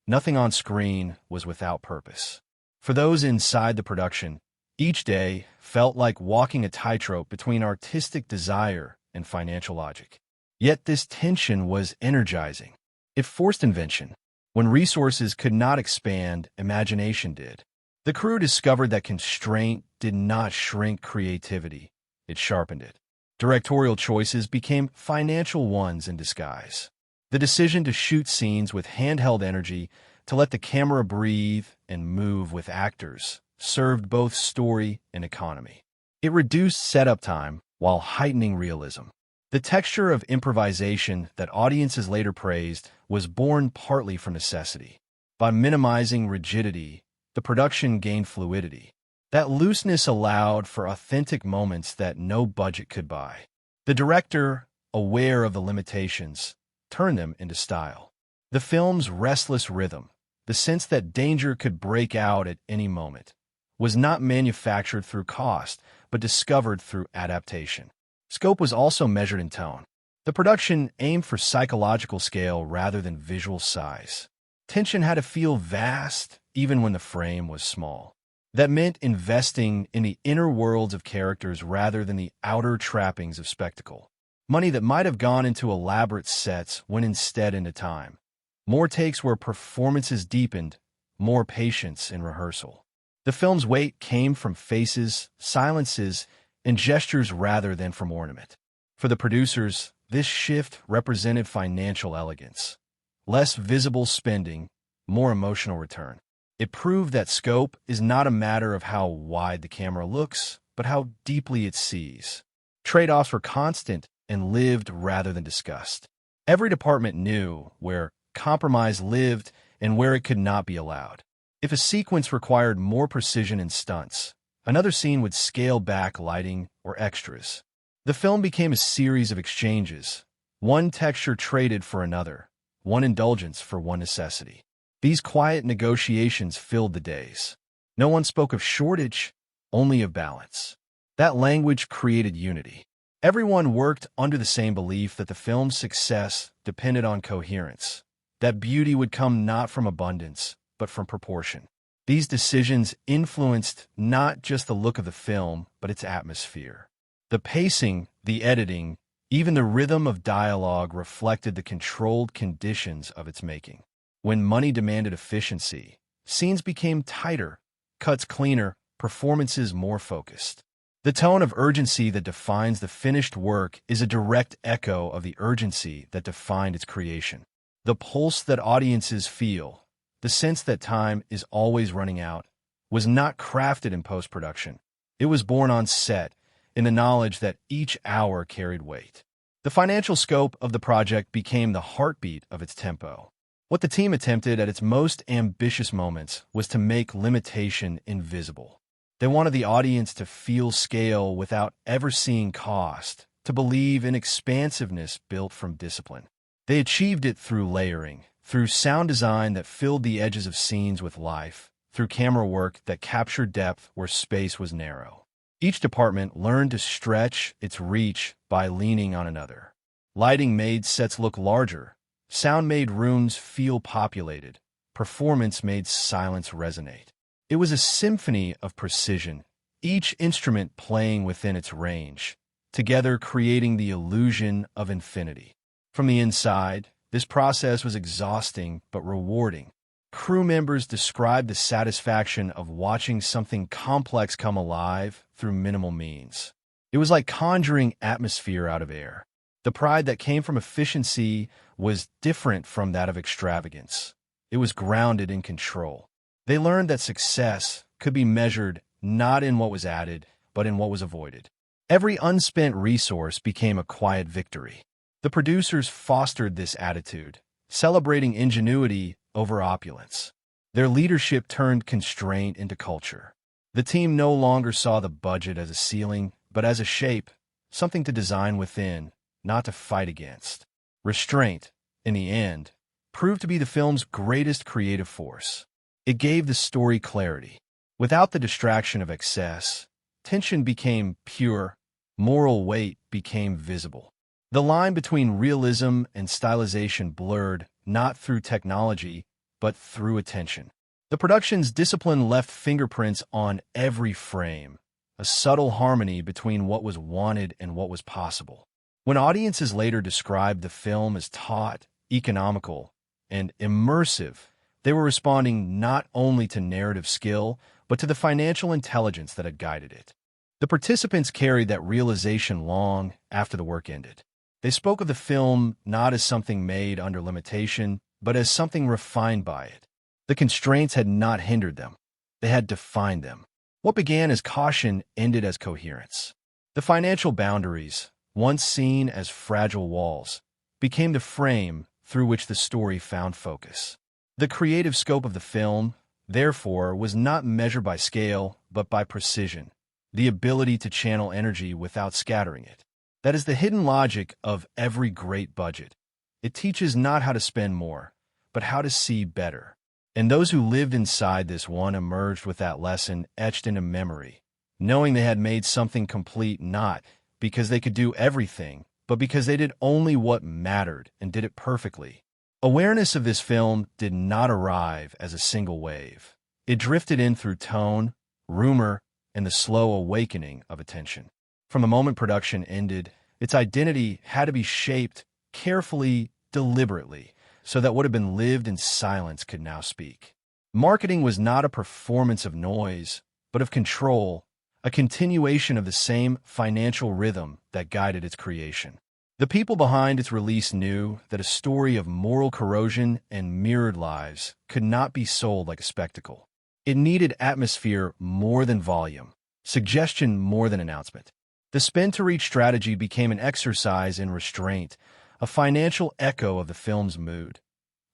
Nothing on screen was without purpose. For those inside the production, each day felt like walking a tightrope between artistic desire and financial logic. Yet this tension was energizing. It forced invention. When resources could not expand, imagination did. The crew discovered that constraint did not shrink creativity, it sharpened it. Directorial choices became financial ones in disguise. The decision to shoot scenes with handheld energy, to let the camera breathe and move with actors, served both story and economy. It reduced setup time while heightening realism. The texture of improvisation that audiences later praised was born partly from necessity. By minimizing rigidity, the production gained fluidity. That looseness allowed for authentic moments that no budget could buy. The director, aware of the limitations, turned them into style. The film's restless rhythm, the sense that danger could break out at any moment, was not manufactured through cost, but discovered through adaptation. Scope was also measured in tone. The production aimed for psychological scale rather than visual size. Tension had to feel vast, even when the frame was small. That meant investing in the inner worlds of characters rather than the outer trappings of spectacle. Money that might have gone into elaborate sets went instead into time. More takes where performances deepened, more patience in rehearsal. The film's weight came from faces, silences, and gestures rather than from ornament. For the producers, this shift represented financial elegance. Less visible spending, more emotional return. It proved that scope is not a matter of how wide the camera looks, but how deeply it sees. Trade-offs were constant and lived rather than discussed. Every department knew where compromise lived and where it could not be allowed. If a sequence required more precision in stunts, another scene would scale back lighting or extras. The film became a series of exchanges, one texture traded for another, one indulgence for one necessity. These quiet negotiations filled the days. No one spoke of shortage, only of balance. That language created unity. Everyone worked under the same belief that the film's success depended on coherence, that beauty would come not from abundance, but from proportion. These decisions influenced not just the look of the film, but its atmosphere. The pacing, the editing, even the rhythm of dialogue reflected the controlled conditions of its making. When money demanded efficiency, scenes became tighter, cuts cleaner, performances more focused. The tone of urgency that defines the finished work is a direct echo of the urgency that defined its creation. The pulse that audiences feel, the sense that time is always running out, was not crafted in post-production. It was born on set, in the knowledge that each hour carried weight. The financial scope of the project became the heartbeat of its tempo. What the team attempted at its most ambitious moments was to make limitation invisible. They wanted the audience to feel scale without ever seeing cost, to believe in expansiveness built from discipline. They achieved it through layering, through sound design that filled the edges of scenes with life, through camera work that captured depth where space was narrow. Each department learned to stretch its reach by leaning on another. Lighting made sets look larger. Sound made rooms feel populated. Performance made silence resonate. It was a symphony of precision, each instrument playing within its range, together creating the illusion of infinity. From the inside, this process was exhausting but rewarding. Crew members described the satisfaction of watching something complex come alive through minimal means. It was like conjuring atmosphere out of air. The pride that came from efficiency was different from that of extravagance. It was grounded in control. They learned that success could be measured not in what was added, but in what was avoided. Every unspent resource became a quiet victory. The producers fostered this attitude, celebrating ingenuity over opulence. Their leadership turned constraint into culture. The team no longer saw the budget as a ceiling, but as a shape, something to design within, not to fight against. Restraint, in the end, proved to be the film's greatest creative force. It gave the story clarity. Without the distraction of excess, tension became pure, moral weight became visible. The line between realism and stylization blurred, not through technology, but through attention. The production's discipline left fingerprints on every frame, a subtle harmony between what was wanted and what was possible. When audiences later described the film as taut, economical, and immersive, they were responding not only to narrative skill, but to the financial intelligence that had guided it. The participants carried that realization long after the work ended. They spoke of the film not as something made under limitation, but as something refined by it. The constraints had not hindered them. They had defined them. What began as caution ended as coherence. The financial boundaries, once seen as fragile walls, became the frame through which the story found focus. The creative scope of the film, therefore, was not measured by scale, but by precision, the ability to channel energy without scattering it. That is the hidden logic of every great budget. It teaches not how to spend more, but how to see better. And those who lived inside this one emerged with that lesson etched into memory, knowing they had made something complete not because they could do everything, but because they did only what mattered and did it perfectly. Awareness of this film did not arrive as a single wave. It drifted in through tone, rumor, and the slow awakening of attention. From the moment production ended, its identity had to be shaped carefully, deliberately, so that what had been lived in silence could now speak. Marketing was not a performance of noise, but of control, a continuation of the same financial rhythm that guided its creation. The people behind its release knew that a story of moral corrosion and mirrored lives could not be sold like a spectacle. It needed atmosphere more than volume, suggestion more than announcement. The spend-to-reach strategy became an exercise in restraint, a financial echo of the film's mood.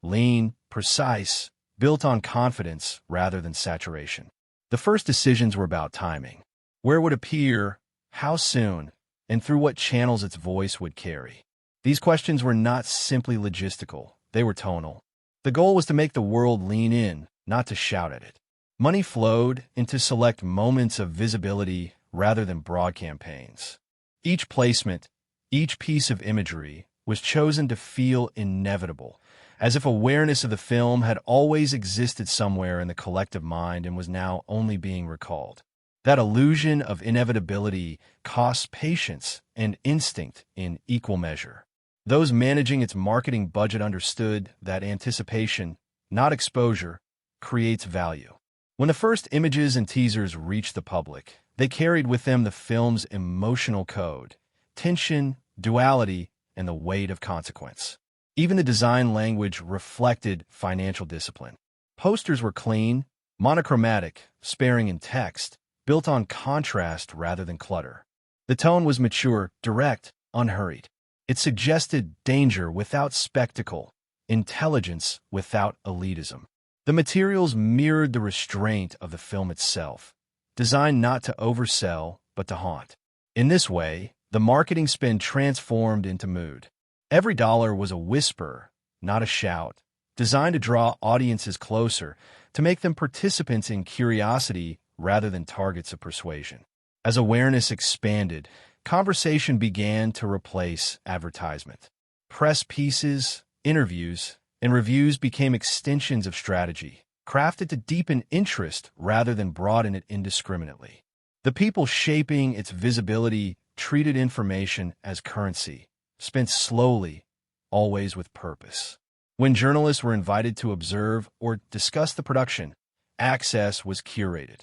Lean, precise, built on confidence rather than saturation. The first decisions were about timing. Where it would appear, how soon, and through what channels its voice would carry. These questions were not simply logistical, they were tonal. The goal was to make the world lean in, not to shout at it. Money flowed into select moments of visibility rather than broad campaigns. Each placement, each piece of imagery, was chosen to feel inevitable, as if awareness of the film had always existed somewhere in the collective mind and was now only being recalled. That illusion of inevitability costs patience and instinct in equal measure. Those managing its marketing budget understood that anticipation, not exposure, creates value. When the first images and teasers reached the public, they carried with them the film's emotional code, tension, duality, and the weight of consequence. Even the design language reflected financial discipline. Posters were clean, monochromatic, sparing in text, built on contrast rather than clutter. The tone was mature, direct, unhurried. It suggested danger without spectacle, intelligence without elitism. The materials mirrored the restraint of the film itself, designed not to oversell, but to haunt. In this way, the marketing spin transformed into mood. Every dollar was a whisper, not a shout, designed to draw audiences closer, to make them participants in curiosity rather than targets of persuasion. As awareness expanded, conversation began to replace advertisement. Press pieces, interviews, and reviews became extensions of strategy, crafted to deepen interest rather than broaden it indiscriminately. The people shaping its visibility treated information as currency, spent slowly, always with purpose. When journalists were invited to observe or discuss the production, access was curated.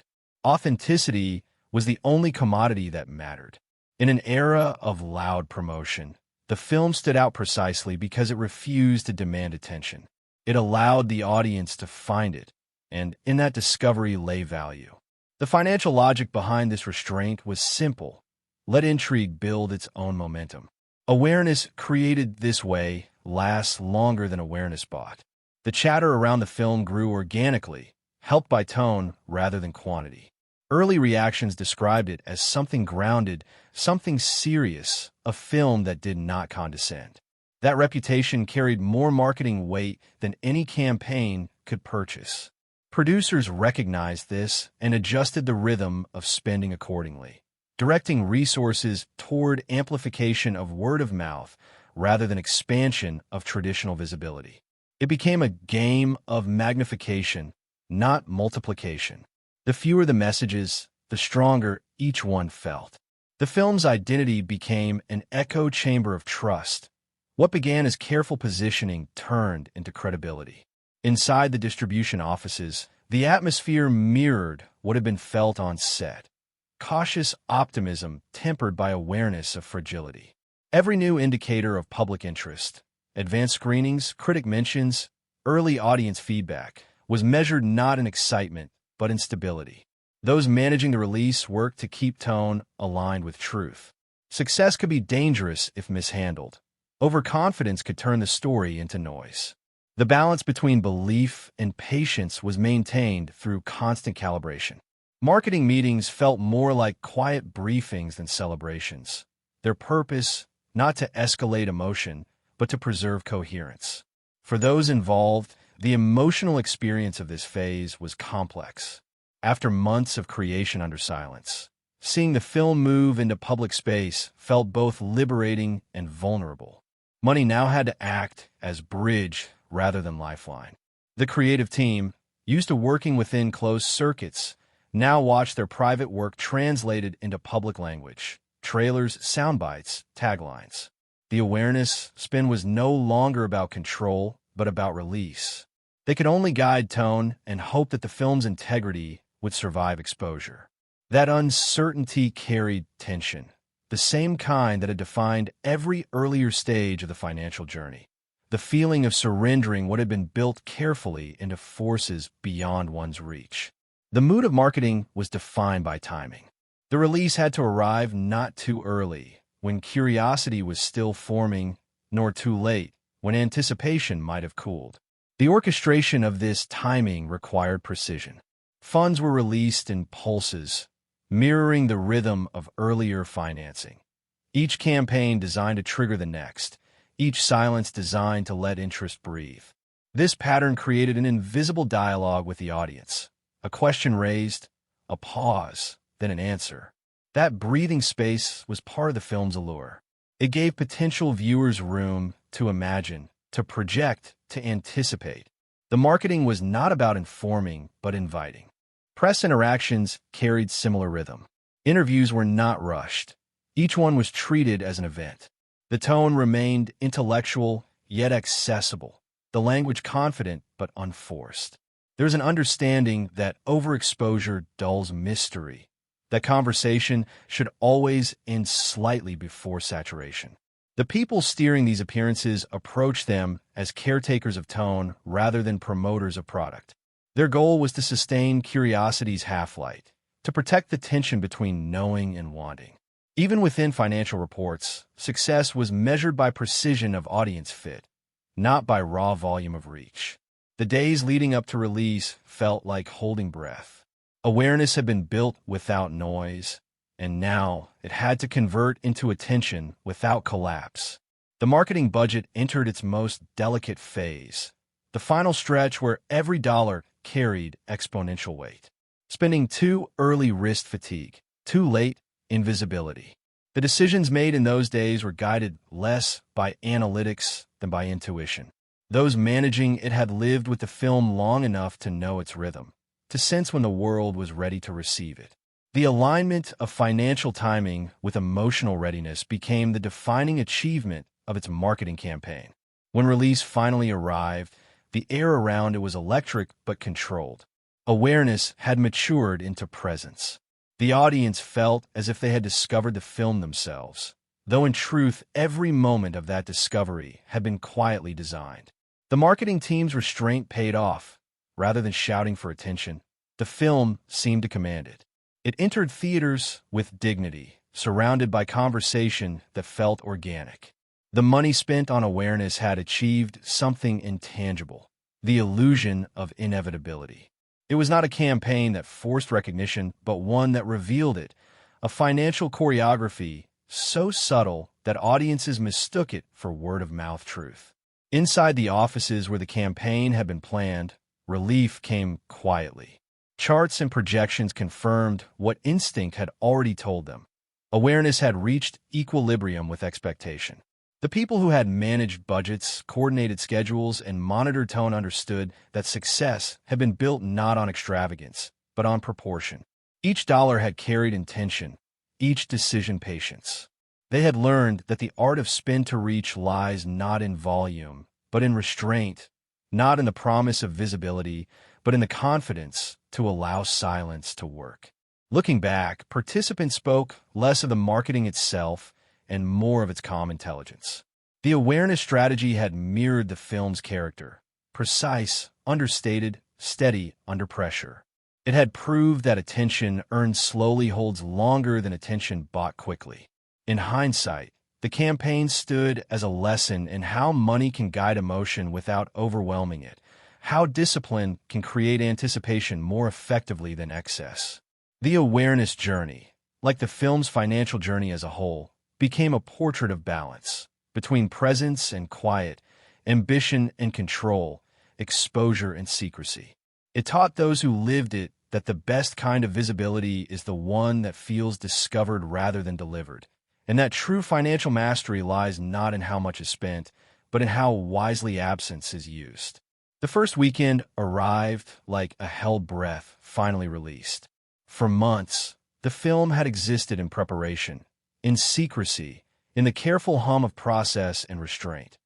Authenticity was the only commodity that mattered. In an era of loud promotion, the film stood out precisely because it refused to demand attention. It allowed the audience to find it, and in that discovery lay value. The financial logic behind this restraint was simple. Let intrigue build its own momentum. Awareness created this way lasts longer than awareness bought. The chatter around the film grew organically, helped by tone rather than quantity. Early reactions described it as something grounded, something serious, a film that did not condescend. That reputation carried more marketing weight than any campaign could purchase. Producers recognized this and adjusted the rhythm of spending accordingly, directing resources toward amplification of word of mouth rather than expansion of traditional visibility. It became a game of magnification, not multiplication. The fewer the messages, the stronger each one felt. The film's identity became an echo chamber of trust. What began as careful positioning turned into credibility. Inside the distribution offices, the atmosphere mirrored what had been felt on set. Cautious optimism tempered by awareness of fragility. Every new indicator of public interest, advanced screenings, critic mentions, early audience feedback, was measured not in excitement, but in stability. Those managing the release worked to keep tone aligned with truth. Success could be dangerous if mishandled. Overconfidence could turn the story into noise. The balance between belief and patience was maintained through constant calibration. Marketing meetings felt more like quiet briefings than celebrations. Their purpose, not to escalate emotion, but to preserve coherence. For those involved, the emotional experience of this phase was complex. After months of creation under silence, seeing the film move into public space felt both liberating and vulnerable. Money now had to act as bridge rather than lifeline. The creative team, used to working within closed circuits, now watched their private work translated into public language, trailers, sound bites, taglines. The awareness spin was no longer about control, but about release. They could only guide tone and hope that the film's integrity would survive exposure. That uncertainty carried tension, the same kind that had defined every earlier stage of the financial journey. The feeling of surrendering what had been built carefully into forces beyond one's reach. The mood of marketing was defined by timing. The release had to arrive not too early, when curiosity was still forming, nor too late, when anticipation might have cooled. The orchestration of this timing required precision. Funds were released in pulses, mirroring the rhythm of earlier financing. Each campaign designed to trigger the next, each silence designed to let interest breathe. This pattern created an invisible dialogue with the audience. A question raised, a pause, then an answer. That breathing space was part of the film's allure. It gave potential viewers room to imagine, to project, to anticipate. The marketing was not about informing, but inviting. Press interactions carried similar rhythm. Interviews were not rushed. Each one was treated as an event. The tone remained intellectual, yet accessible. The language confident, but unforced. There's an understanding that overexposure dulls mystery, that conversation should always end slightly before saturation. The people steering these appearances approached them as caretakers of tone rather than promoters of product. Their goal was to sustain curiosity's half-light, to protect the tension between knowing and wanting. Even within financial reports, success was measured by precision of audience fit, not by raw volume of reach. The days leading up to release felt like holding breath. Awareness had been built without noise, and now it had to convert into attention without collapse. The marketing budget entered its most delicate phase, the final stretch where every dollar carried exponential weight. Spending too early risked fatigue, too late invisibility. The decisions made in those days were guided less by analytics than by intuition. Those managing it had lived with the film long enough to know its rhythm, to sense when the world was ready to receive it. The alignment of financial timing with emotional readiness became the defining achievement of its marketing campaign. When release finally arrived, the air around it was electric but controlled. Awareness had matured into presence. The audience felt as if they had discovered the film themselves, though in truth, every moment of that discovery had been quietly designed. The marketing team's restraint paid off. Rather than shouting for attention, the film seemed to command it. It entered theaters with dignity, surrounded by conversation that felt organic. The money spent on awareness had achieved something intangible, the illusion of inevitability. It was not a campaign that forced recognition, but one that revealed it, a financial choreography so subtle that audiences mistook it for word-of-mouth truth. Inside the offices where the campaign had been planned, relief came quietly. Charts and projections confirmed what instinct had already told them. Awareness had reached equilibrium with expectation. The people who had managed budgets, coordinated schedules, and monitored tone understood that success had been built not on extravagance, but on proportion. Each dollar had carried intention, each decision patience. They had learned that the art of spin to reach lies not in volume, but in restraint, not in the promise of visibility, but in the confidence to allow silence to work. Looking back, participants spoke less of the marketing itself and more of its calm intelligence. The awareness strategy had mirrored the film's character, precise, understated, steady under pressure. It had proved that attention earned slowly holds longer than attention bought quickly. In hindsight, the campaign stood as a lesson in how money can guide emotion without overwhelming it, how discipline can create anticipation more effectively than excess. The awareness journey, like the film's financial journey as a whole, became a portrait of balance between presence and quiet, ambition and control, exposure and secrecy. It taught those who lived it that the best kind of visibility is the one that feels discovered rather than delivered, and that true financial mastery lies not in how much is spent, but in how wisely absence is used. The first weekend arrived like a held breath finally released. For months, the film had existed in preparation, in secrecy, in the careful hum of process and restraint.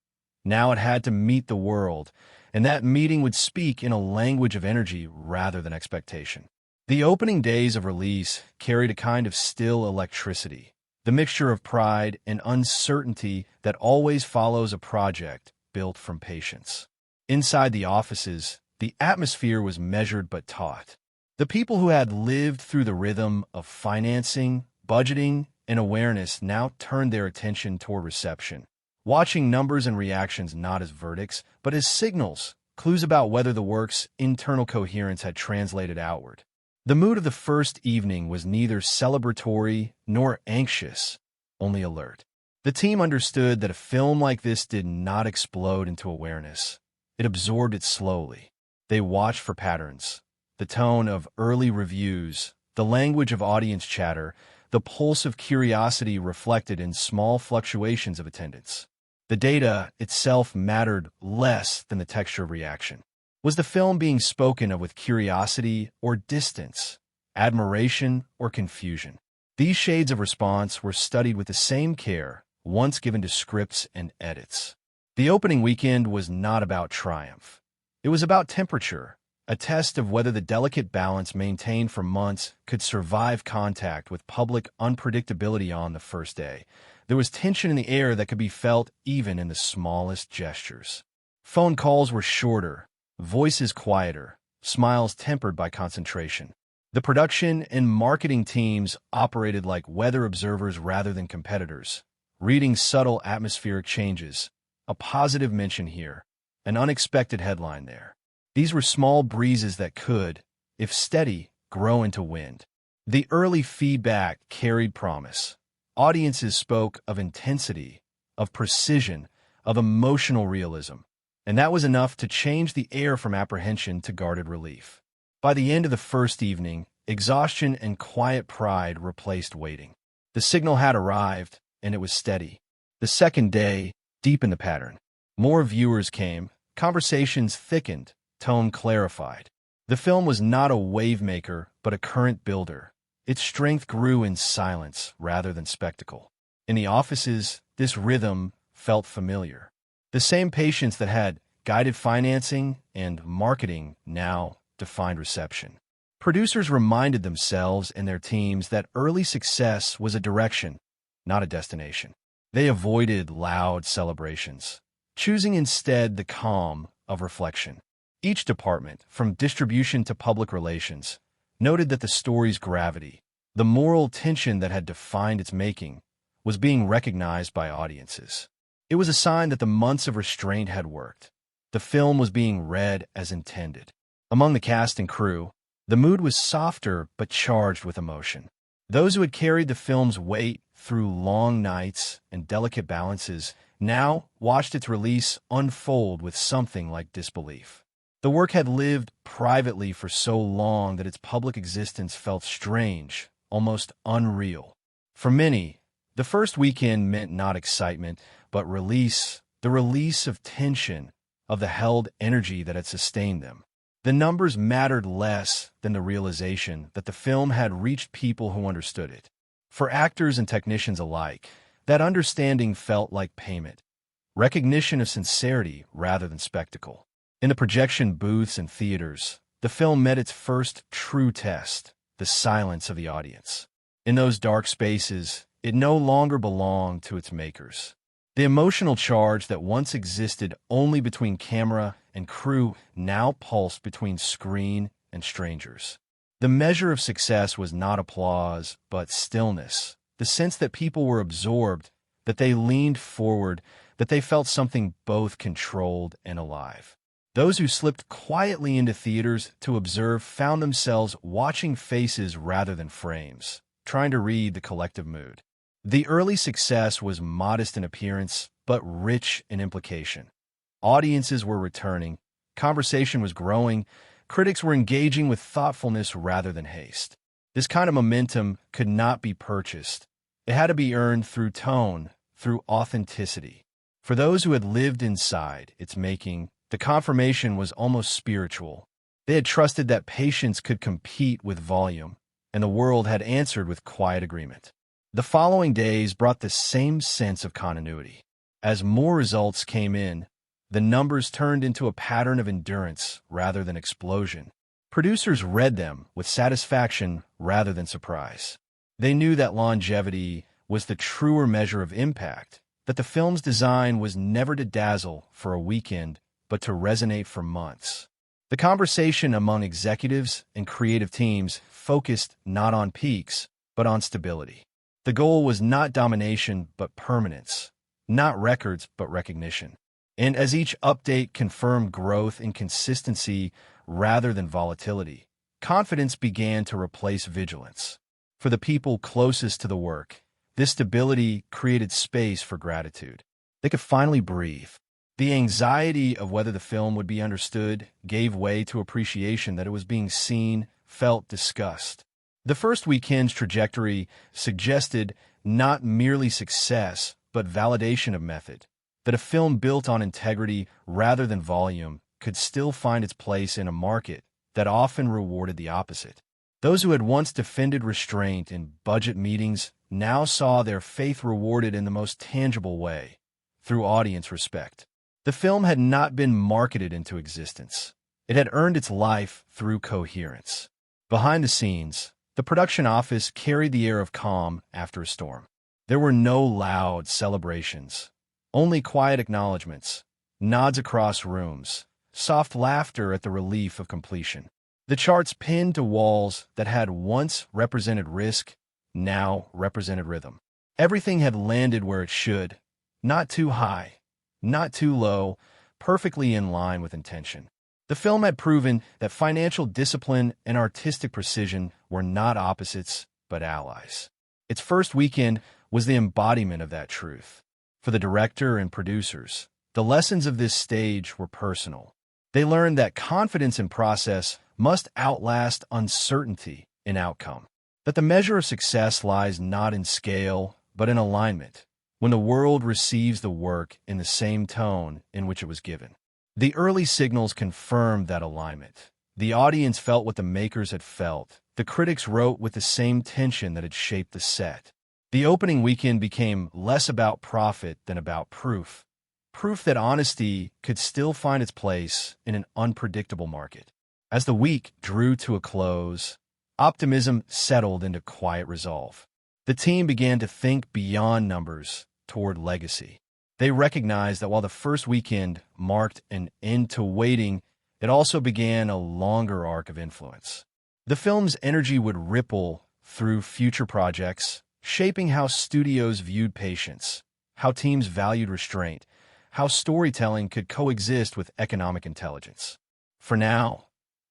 Now it had to meet the world, and that meeting would speak in a language of energy rather than expectation. The opening days of release carried a kind of still electricity, the mixture of pride and uncertainty that always follows a project built from patience. Inside the offices, the atmosphere was measured but taut. The people who had lived through the rhythm of financing, budgeting, and awareness now turned their attention toward reception, watching numbers and reactions not as verdicts, but as signals, clues about whether the work's internal coherence had translated outward. The mood of the first evening was neither celebratory nor anxious, only alert. The team understood that a film like this did not explode into awareness. It absorbed it slowly. They watched for patterns, the tone of early reviews, the language of audience chatter, the pulse of curiosity reflected in small fluctuations of attendance. The data itself mattered less than the texture of reaction. Was the film being spoken of with curiosity or distance, admiration or confusion? These shades of response were studied with the same care once given to scripts and edits. The opening weekend was not about triumph. It was about temperature, a test of whether the delicate balance maintained for months could survive contact with public unpredictability on the first day. There was tension in the air that could be felt even in the smallest gestures. Phone calls were shorter, voices quieter, smiles tempered by concentration. The production and marketing teams operated like weather observers rather than competitors, reading subtle atmospheric changes, a positive mention here, an unexpected headline there. These were small breezes that could, if steady, grow into wind. The early feedback carried promise. Audiences spoke of intensity, of precision, of emotional realism. and that was enough to change the air from apprehension to guarded relief. By the end of the first evening, exhaustion and quiet pride replaced waiting. The signal had arrived, and it was steady. The second day deepened the pattern. More viewers came, conversations thickened, tone clarified. The film was not a wave-maker, but a current builder. Its strength grew in silence rather than spectacle. In the offices, this rhythm felt familiar. The same patience that had guided financing and marketing now defined reception. Producers reminded themselves and their teams that early success was a direction, not a destination. They avoided loud celebrations, choosing instead the calm of reflection. Each department, from distribution to public relations, noted that the story's gravity, the moral tension that had defined its making, was being recognized by audiences. It was a sign that the months of restraint had worked. The film was being read as intended. Among the cast and crew, the mood was softer but charged with emotion. Those who had carried the film's weight through long nights and delicate balances now watched its release unfold with something like disbelief. The work had lived privately for so long that its public existence felt strange, almost unreal. For many, the first weekend meant not excitement, but release, the release of tension, of the held energy that had sustained them. The numbers mattered less than the realization that the film had reached people who understood it. For actors and technicians alike, that understanding felt like payment, recognition of sincerity rather than spectacle. In the projection booths and theaters, the film met its first true test, the silence of the audience. In those dark spaces, it no longer belonged to its makers. The emotional charge that once existed only between camera and crew now pulsed between screen and strangers. The measure of success was not applause, but stillness, the sense that people were absorbed, that they leaned forward, that they felt something both controlled and alive. Those who slipped quietly into theaters to observe found themselves watching faces rather than frames, trying to read the collective mood. The early success was modest in appearance, but rich in implication. Audiences were returning, conversation was growing, critics were engaging with thoughtfulness rather than haste. This kind of momentum could not be purchased. It had to be earned through tone, through authenticity. For those who had lived inside its making, the confirmation was almost spiritual. They had trusted that patience could compete with volume, and the world had answered with quiet agreement. The following days brought the same sense of continuity. As more results came in, the numbers turned into a pattern of endurance rather than explosion. Producers read them with satisfaction rather than surprise. They knew that longevity was the truer measure of impact, that the film's design was never to dazzle for a weekend, but to resonate for months. The conversation among executives and creative teams focused not on peaks, but on stability. The goal was not domination, but permanence, not records, but recognition. And as each update confirmed growth and consistency rather than volatility, confidence began to replace vigilance. For the people closest to the work, this stability created space for gratitude. They could finally breathe. The anxiety of whether the film would be understood gave way to appreciation that it was being seen, felt, discussed. The first weekend's trajectory suggested not merely success, but validation of method, that a film built on integrity rather than volume could still find its place in a market that often rewarded the opposite. Those who had once defended restraint in budget meetings now saw their faith rewarded in the most tangible way, through audience respect. The film had not been marketed into existence. It had earned its life through coherence. Behind the scenes, the production office carried the air of calm after a storm. There were no loud celebrations, only quiet acknowledgments, nods across rooms, soft laughter at the relief of completion. The charts pinned to walls that had once represented risk, now represented rhythm. Everything had landed where it should, not too high, not too low, perfectly in line with intention. The film had proven that financial discipline and artistic precision were not opposites, but allies. Its first weekend was the embodiment of that truth. For the director and producers, The lessons of this stage were personal. They learned that confidence in process must outlast uncertainty in outcome, that the measure of success lies not in scale, but in alignment, when the world receives the work in the same tone in which it was given. The early signals confirmed that alignment. The audience felt what the makers had felt. The critics wrote with the same tension that had shaped the set. The opening weekend became less about profit than about proof. Proof that honesty could still find its place in an unpredictable market. As the week drew to a close, optimism settled into quiet resolve. The team began to think beyond numbers toward legacy. They recognized that while the first weekend marked an end to waiting, it also began a longer arc of influence. The film's energy would ripple through future projects, shaping how studios viewed patience, how teams valued restraint, how storytelling could coexist with economic intelligence. For now,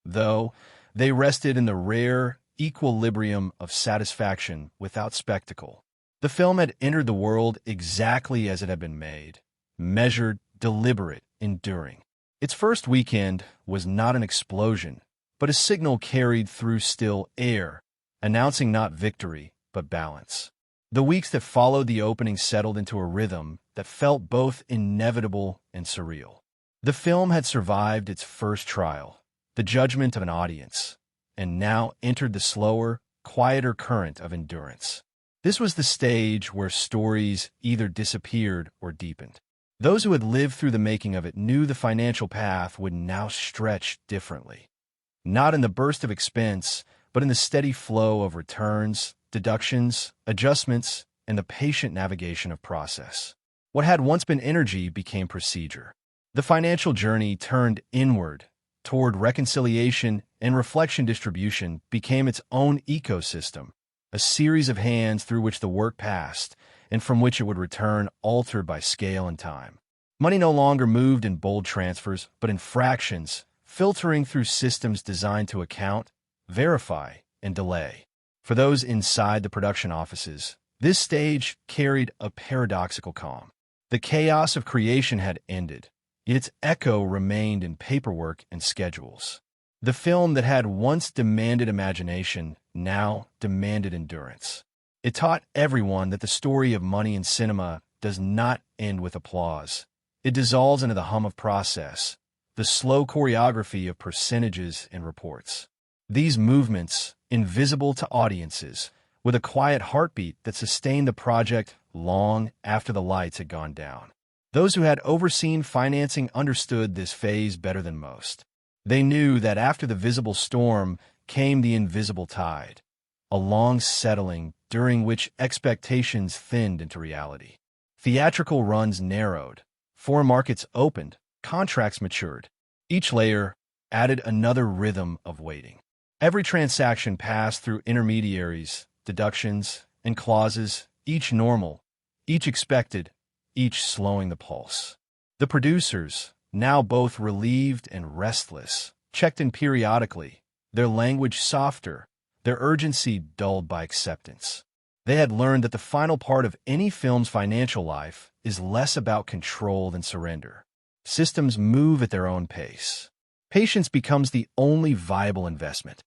though, they rested in the rare equilibrium of satisfaction without spectacle. The film had entered the world exactly as it had been made, measured, deliberate, enduring. Its first weekend was not an explosion, but a signal carried through still air, announcing not victory, but balance. The weeks that followed the opening settled into a rhythm that felt both inevitable and surreal. The film had survived its first trial, the judgment of an audience, and now entered the slower, quieter current of endurance. This was the stage where stories either disappeared or deepened. Those who had lived through the making of it knew the financial path would now stretch differently. Not in the burst of expense, but in the steady flow of returns, deductions, adjustments, and the patient navigation of process. What had once been energy became procedure. The financial journey turned inward, toward reconciliation and reflection. Distribution became its own ecosystem, a series of hands through which the work passed and from which it would return, altered by scale and time. Money no longer moved in bold transfers, but in fractions, filtering through systems designed to account, verify, and delay. For those inside the production offices, this stage carried a paradoxical calm. The chaos of creation had ended. Its echo remained in paperwork and schedules. The film that had once demanded imagination now demanded endurance. It taught everyone that the story of money in cinema does not end with applause. It dissolves into the hum of process, the slow choreography of percentages and reports. These movements, invisible to audiences, with a quiet heartbeat that sustained the project long after the lights had gone down. Those who had overseen financing understood this phase better than most. They knew that after the visible storm came the invisible tide, a long settling during which expectations thinned into reality. Theatrical runs narrowed, foreign markets opened, contracts matured. Each layer added another rhythm of waiting. Every transaction passed through intermediaries, deductions, and clauses, each normal, each expected, each slowing the pulse. The producers, now both relieved and restless, checked in periodically, their language softer, their urgency dulled by acceptance. They had learned that the final part of any film's financial life is less about control than surrender. Systems move at their own pace. Patience becomes the only viable investment.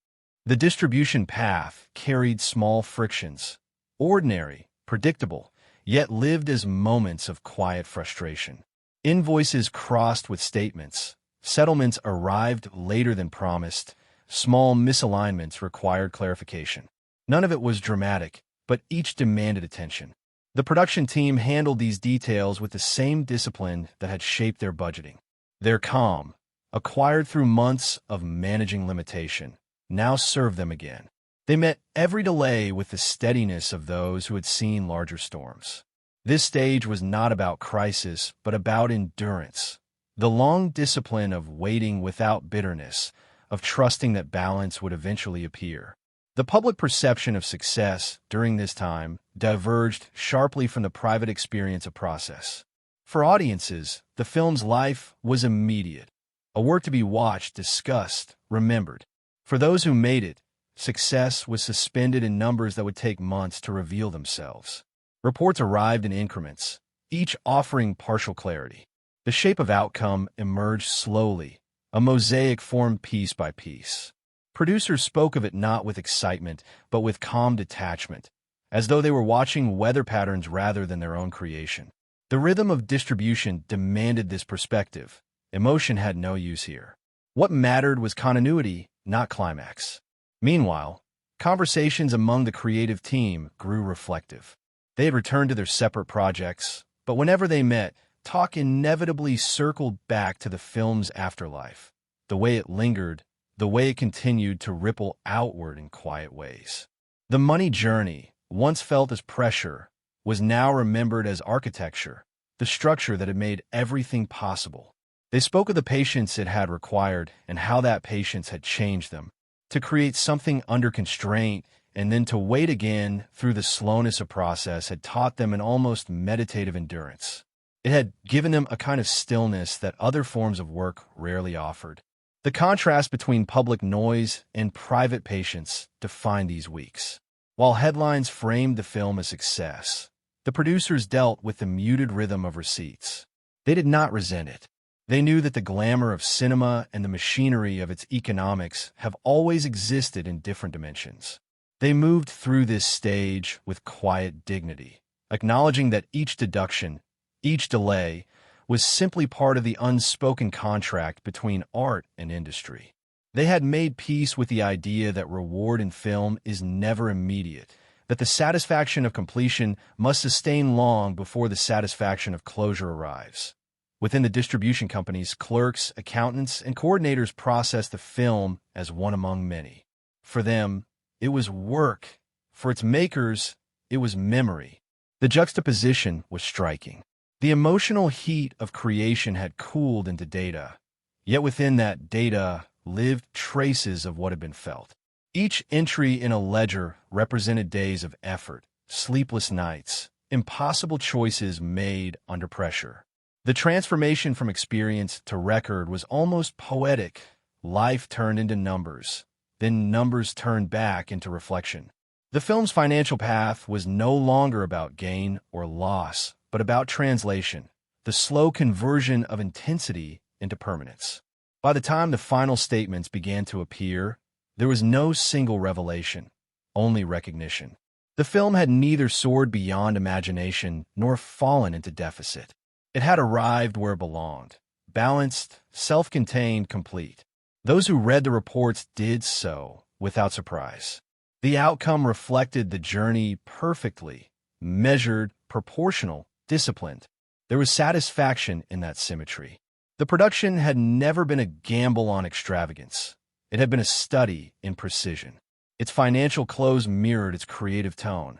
The distribution path carried small frictions, ordinary, predictable, yet lived as moments of quiet frustration. Invoices crossed with statements, settlements arrived later than promised, small misalignments required clarification. None of it was dramatic, but each demanded attention. The production team handled these details with the same discipline that had shaped their budgeting. Their calm, acquired through months of managing limitation, now served them again. They met every delay with the steadiness of those who had seen larger storms. This stage was not about crisis, but about endurance. The long discipline of waiting without bitterness, of trusting that balance would eventually appear. The public perception of success during this time diverged sharply from the private experience of process. For audiences, the film's life was immediate, a work to be watched, discussed, remembered. For those who made it, success was suspended in numbers that would take months to reveal themselves. Reports arrived in increments, each offering partial clarity. The shape of outcome emerged slowly, a mosaic formed piece by piece. Producers spoke of it not with excitement, but with calm detachment, as though they were watching weather patterns rather than their own creation. The rhythm of distribution demanded this perspective. Emotion had no use here. What mattered was continuity, not climax. Meanwhile, conversations among the creative team grew reflective. They had returned to their separate projects, but whenever they met, talk inevitably circled back to the film's afterlife. The way it lingered, the way it continued to ripple outward in quiet ways. The money journey, once felt as pressure, was now remembered as architecture, the structure that had made everything possible. They spoke of the patience it had required and how that patience had changed them. To create something under constraint and then to wait again through the slowness of process had taught them an almost meditative endurance. It had given them a kind of stillness that other forms of work rarely offered. The contrast between public noise and private patience defined these weeks. While headlines framed the film a success, the producers dealt with the muted rhythm of receipts. They did not resent it. They knew that the glamour of cinema and the machinery of its economics have always existed in different dimensions. They moved through this stage with quiet dignity, acknowledging that each deduction, each delay, was simply part of the unspoken contract between art and industry. They had made peace with the idea that reward in film is never immediate, that the satisfaction of completion must sustain long before the satisfaction of closure arrives. Within the distribution companies, clerks, accountants, and coordinators processed the film as one among many. For them, it was work. For its makers, it was memory. The juxtaposition was striking. The emotional heat of creation had cooled into data, yet within that data lived traces of what had been felt. Each entry in a ledger represented days of effort, sleepless nights, impossible choices made under pressure. The transformation from experience to record was almost poetic. Life turned into numbers, then numbers turned back into reflection. The film's financial path was no longer about gain or loss, but about translation, the slow conversion of intensity into permanence. By the time the final statements began to appear, there was no single revelation, only recognition. The film had neither soared beyond imagination nor fallen into deficit. It had arrived where it belonged, balanced, self-contained, complete. Those who read the reports did so without surprise. The outcome reflected the journey perfectly, measured, proportional, disciplined. There was satisfaction in that symmetry. The production had never been a gamble on extravagance. It had been a study in precision. Its financial close mirrored its creative tone,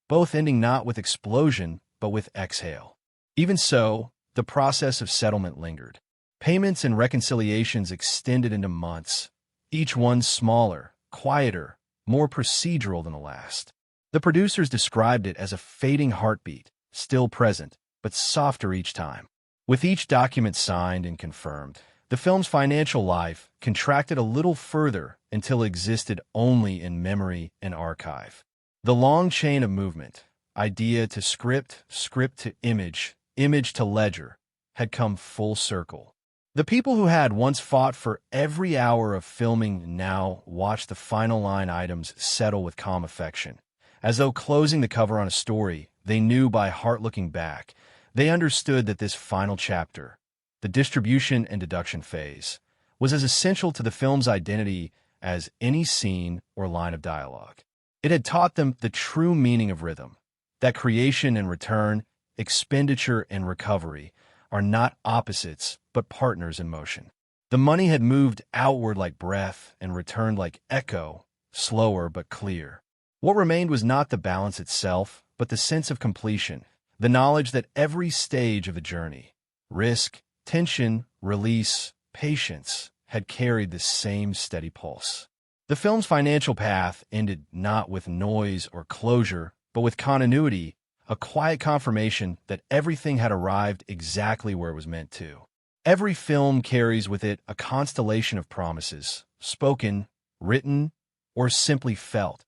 both ending not with explosion, but with exhale. Even so, the process of settlement lingered. Payments and reconciliations extended into months, each one smaller, quieter, more procedural than the last. The producers described it as a fading heartbeat, still present, but softer each time. With each document signed and confirmed, the film's financial life contracted a little further until it existed only in memory and archive. The long chain of movement, idea to script, script to image, image to ledger, had come full circle. The people who had once fought for every hour of filming now watched the final line items settle with calm affection. As though closing the cover on a story they knew by heart. Looking back, they understood that this final chapter, the distribution and deduction phase, was as essential to the film's identity as any scene or line of dialogue. It had taught them the true meaning of rhythm, that creation and return, expenditure and recovery, are not opposites, but partners in motion. The money had moved outward like breath and returned like echo, slower but clear. What remained was not the balance itself, but the sense of completion, the knowledge that every stage of the journey, risk, tension, release, patience, had carried the same steady pulse. The film's financial path ended not with noise or closure, but with continuity, a quiet confirmation that everything had arrived exactly where it was meant to. Every film carries with it a constellation of promises, spoken, written, or simply felt.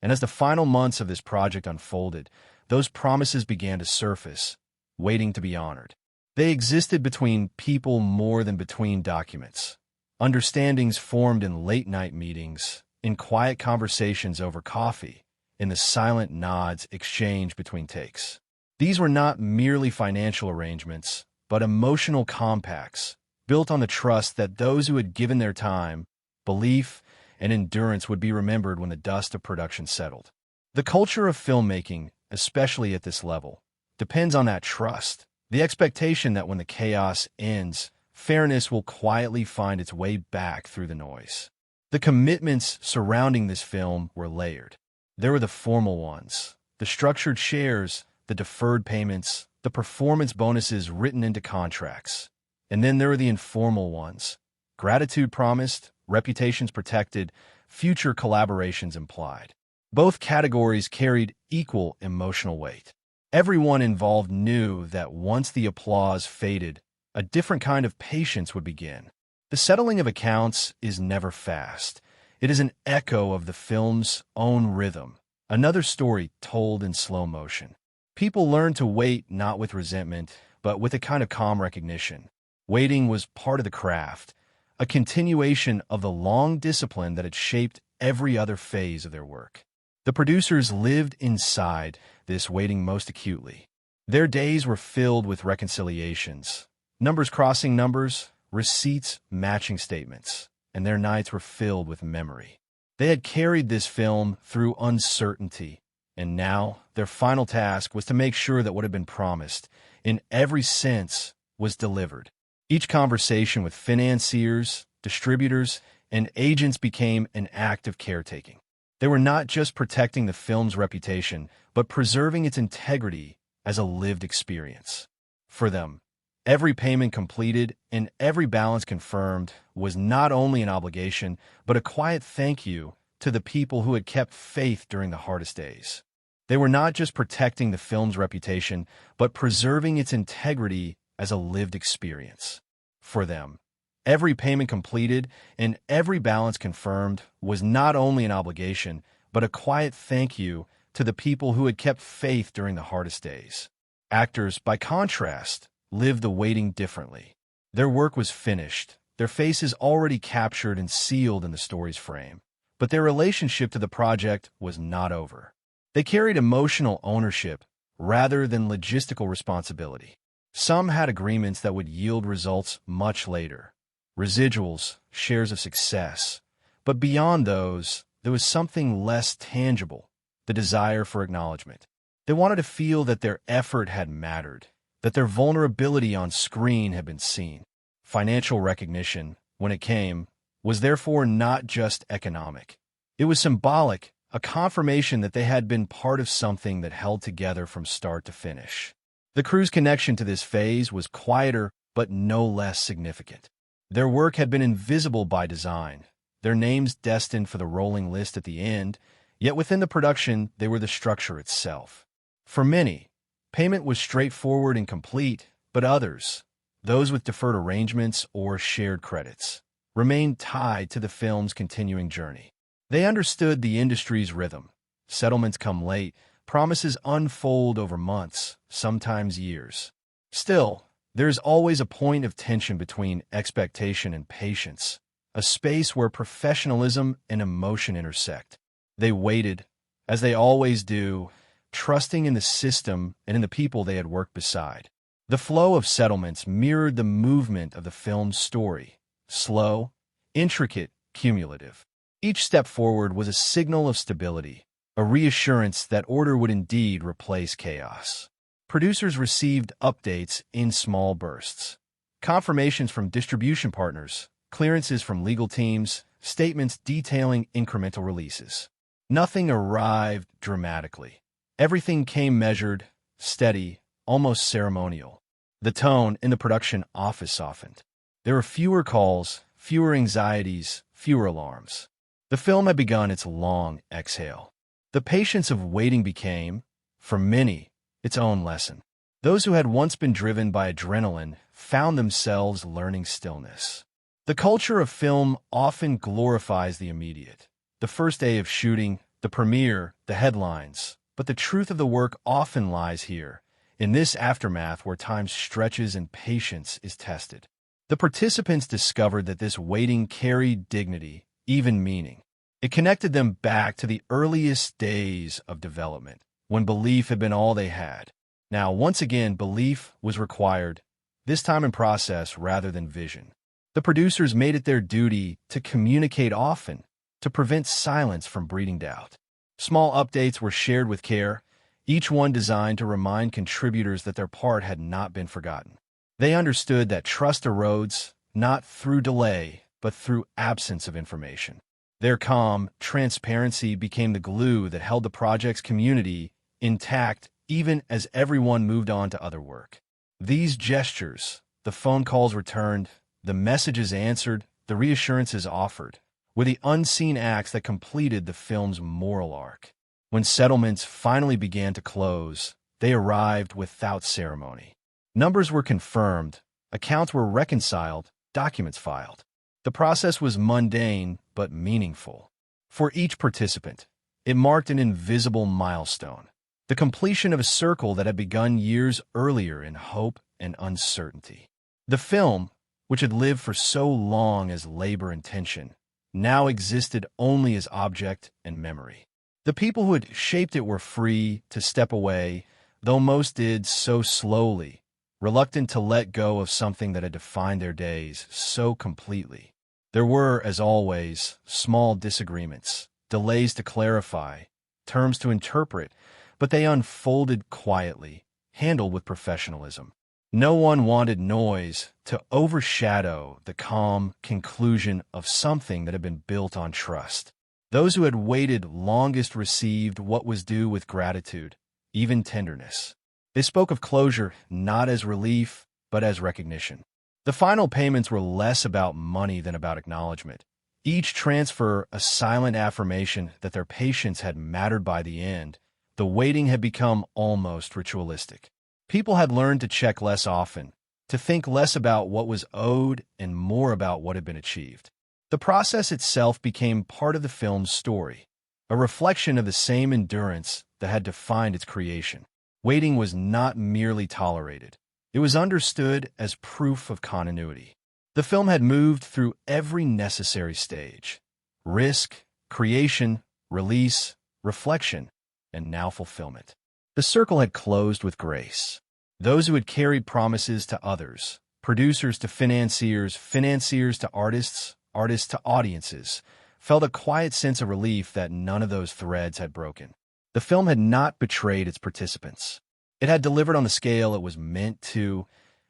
And as the final months of this project unfolded, those promises began to surface, waiting to be honored. They existed between people more than between documents. Understandings formed in late-night meetings, in quiet conversations over coffee, in the silent nods exchanged between takes. These were not merely financial arrangements, but emotional compacts, built on the trust that those who had given their time, belief, and endurance would be remembered when the dust of production settled. The culture of filmmaking, especially at this level, depends on that trust, the expectation that when the chaos ends, fairness will quietly find its way back through the noise. The commitments surrounding this film were layered. There were the formal ones, the structured shares, the deferred payments, the performance bonuses written into contracts. And then there were the informal ones, gratitude promised, reputations protected, future collaborations implied. Both categories carried equal emotional weight. Everyone involved knew that once the applause faded, a different kind of patience would begin. The settling of accounts is never fast. It is an echo of the film's own rhythm, another story told in slow motion. People learned to wait not with resentment, but with a kind of calm recognition. Waiting was part of the craft, a continuation of the long discipline that had shaped every other phase of their work. The producers lived inside this waiting most acutely. Their days were filled with reconciliations, numbers crossing numbers, receipts matching statements, and their nights were filled with memory. They had carried this film through uncertainty, and now their final task was to make sure that what had been promised, in every sense, was delivered. Each conversation with financiers, distributors, and agents became an act of caretaking. They were not just protecting the film's reputation, but preserving its integrity as a lived experience. For them, every payment completed and every balance confirmed was not only an obligation, but a quiet thank you to the people who had kept faith during the hardest days. They were not just protecting the film's reputation, but preserving its integrity as a lived experience. For them, every payment completed and every balance confirmed was not only an obligation, but a quiet thank you to the people who had kept faith during the hardest days. Actors, by contrast, lived the waiting differently. Their work was finished, their faces already captured and sealed in the story's frame. But their relationship to the project was not over. They carried emotional ownership rather than logistical responsibility. Some had agreements that would yield results much later. Residuals, shares of success. But beyond those, there was something less tangible, the desire for acknowledgement. They wanted to feel that their effort had mattered, that their vulnerability on screen had been seen. Financial recognition, when it came, was therefore not just economic. It was symbolic, a confirmation that they had been part of something that held together from start to finish. The crew's connection to this phase was quieter but no less significant. Their work had been invisible by design, their names destined for the rolling list at the end, yet within the production they were the structure itself. For many, payment was straightforward and complete, but others, those with deferred arrangements or shared credits, remained tied to the film's continuing journey. They understood the industry's rhythm. Settlements come late, promises unfold over months, sometimes years. Still, there is always a point of tension between expectation and patience, a space where professionalism and emotion intersect. They waited, as they always do, trusting in the system and in the people they had worked beside. The flow of settlements mirrored the movement of the film's story, slow, intricate, cumulative. Each step forward was a signal of stability, a reassurance that order would indeed replace chaos. Producers received updates in small bursts. Confirmations from distribution partners, clearances from legal teams, statements detailing incremental releases. Nothing arrived dramatically. Everything came measured, steady, almost ceremonial. The tone in the production office softened. There were fewer calls, fewer anxieties, fewer alarms. The film had begun its long exhale. The patience of waiting became, for many, its own lesson. Those who had once been driven by adrenaline found themselves learning stillness. The culture of film often glorifies the immediate. The first day of shooting, the premiere, the headlines. But the truth of the work often lies here, in this aftermath where time stretches and patience is tested. The participants discovered that this waiting carried dignity, even meaning. It connected them back to the earliest days of development, when belief had been all they had. Now, once again, belief was required, this time in process rather than vision. The producers made it their duty to communicate often, to prevent silence from breeding doubt. Small updates were shared with care, each one designed to remind contributors that their part had not been forgotten. They understood that trust erodes not through delay, but through absence of information. Their calm transparency became the glue that held the project's community intact even as everyone moved on to other work. These gestures, the phone calls returned, the messages answered, the reassurances offered, were the unseen acts that completed the film's moral arc. When settlements finally began to close, they arrived without ceremony. Numbers were confirmed, accounts were reconciled, documents filed. The process was mundane but meaningful. For each participant, it marked an invisible milestone, the completion of a circle that had begun years earlier in hope and uncertainty. The film, which had lived for so long as labor and tension, now existed only as object and memory. The people who had shaped it were free to step away, though most did so slowly, reluctant to let go of something that had defined their days so completely. There were, as always, small disagreements, delays to clarify, terms to interpret, but they unfolded quietly, handled with professionalism. No one wanted noise to overshadow the calm conclusion of something that had been built on trust. Those who had waited longest received what was due with gratitude, even tenderness. They spoke of closure not as relief, but as recognition. The final payments were less about money than about acknowledgement. Each transfer a silent affirmation that their patience had mattered by the end. The waiting had become almost ritualistic. People had learned to check less often, to think less about what was owed and more about what had been achieved. The process itself became part of the film's story, a reflection of the same endurance that had defined its creation. Waiting was not merely tolerated. It was understood as proof of continuity. The film had moved through every necessary stage: risk, creation, release, reflection, and now fulfillment. The circle had closed with grace. Those who had carried promises to others, producers to financiers, financiers to artists, artists to audiences, felt a quiet sense of relief that none of those threads had broken. The film had not betrayed its participants. It had delivered on the scale it was meant to,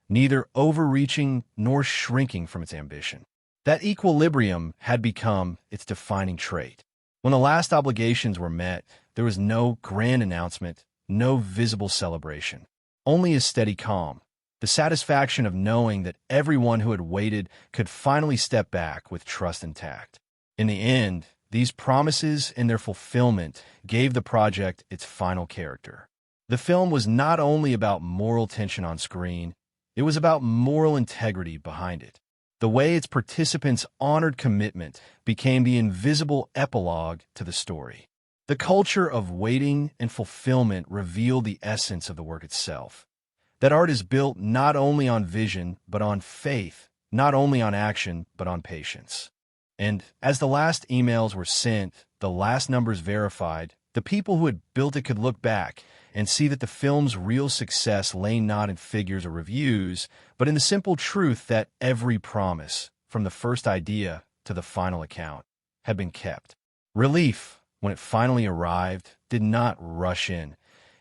neither overreaching nor shrinking from its ambition. That equilibrium had become its defining trait. When the last obligations were met, there was no grand announcement, no visible celebration, only a steady calm, the satisfaction of knowing that everyone who had waited could finally step back with trust intact. In the end, these promises and their fulfillment gave the project its final character. The film was not only about moral tension on screen, it was about moral integrity behind it. The way its participants honored commitment became the invisible epilogue to the story. The culture of waiting and fulfillment revealed the essence of the work itself. That art is built not only on vision, but on faith, not only on action, but on patience. And as the last emails were sent, the last numbers verified, the people who had built it could look back and see that the film's real success lay not in figures or reviews, but in the simple truth that every promise, from the first idea to the final account, had been kept. Relief, when it finally arrived, did not rush in.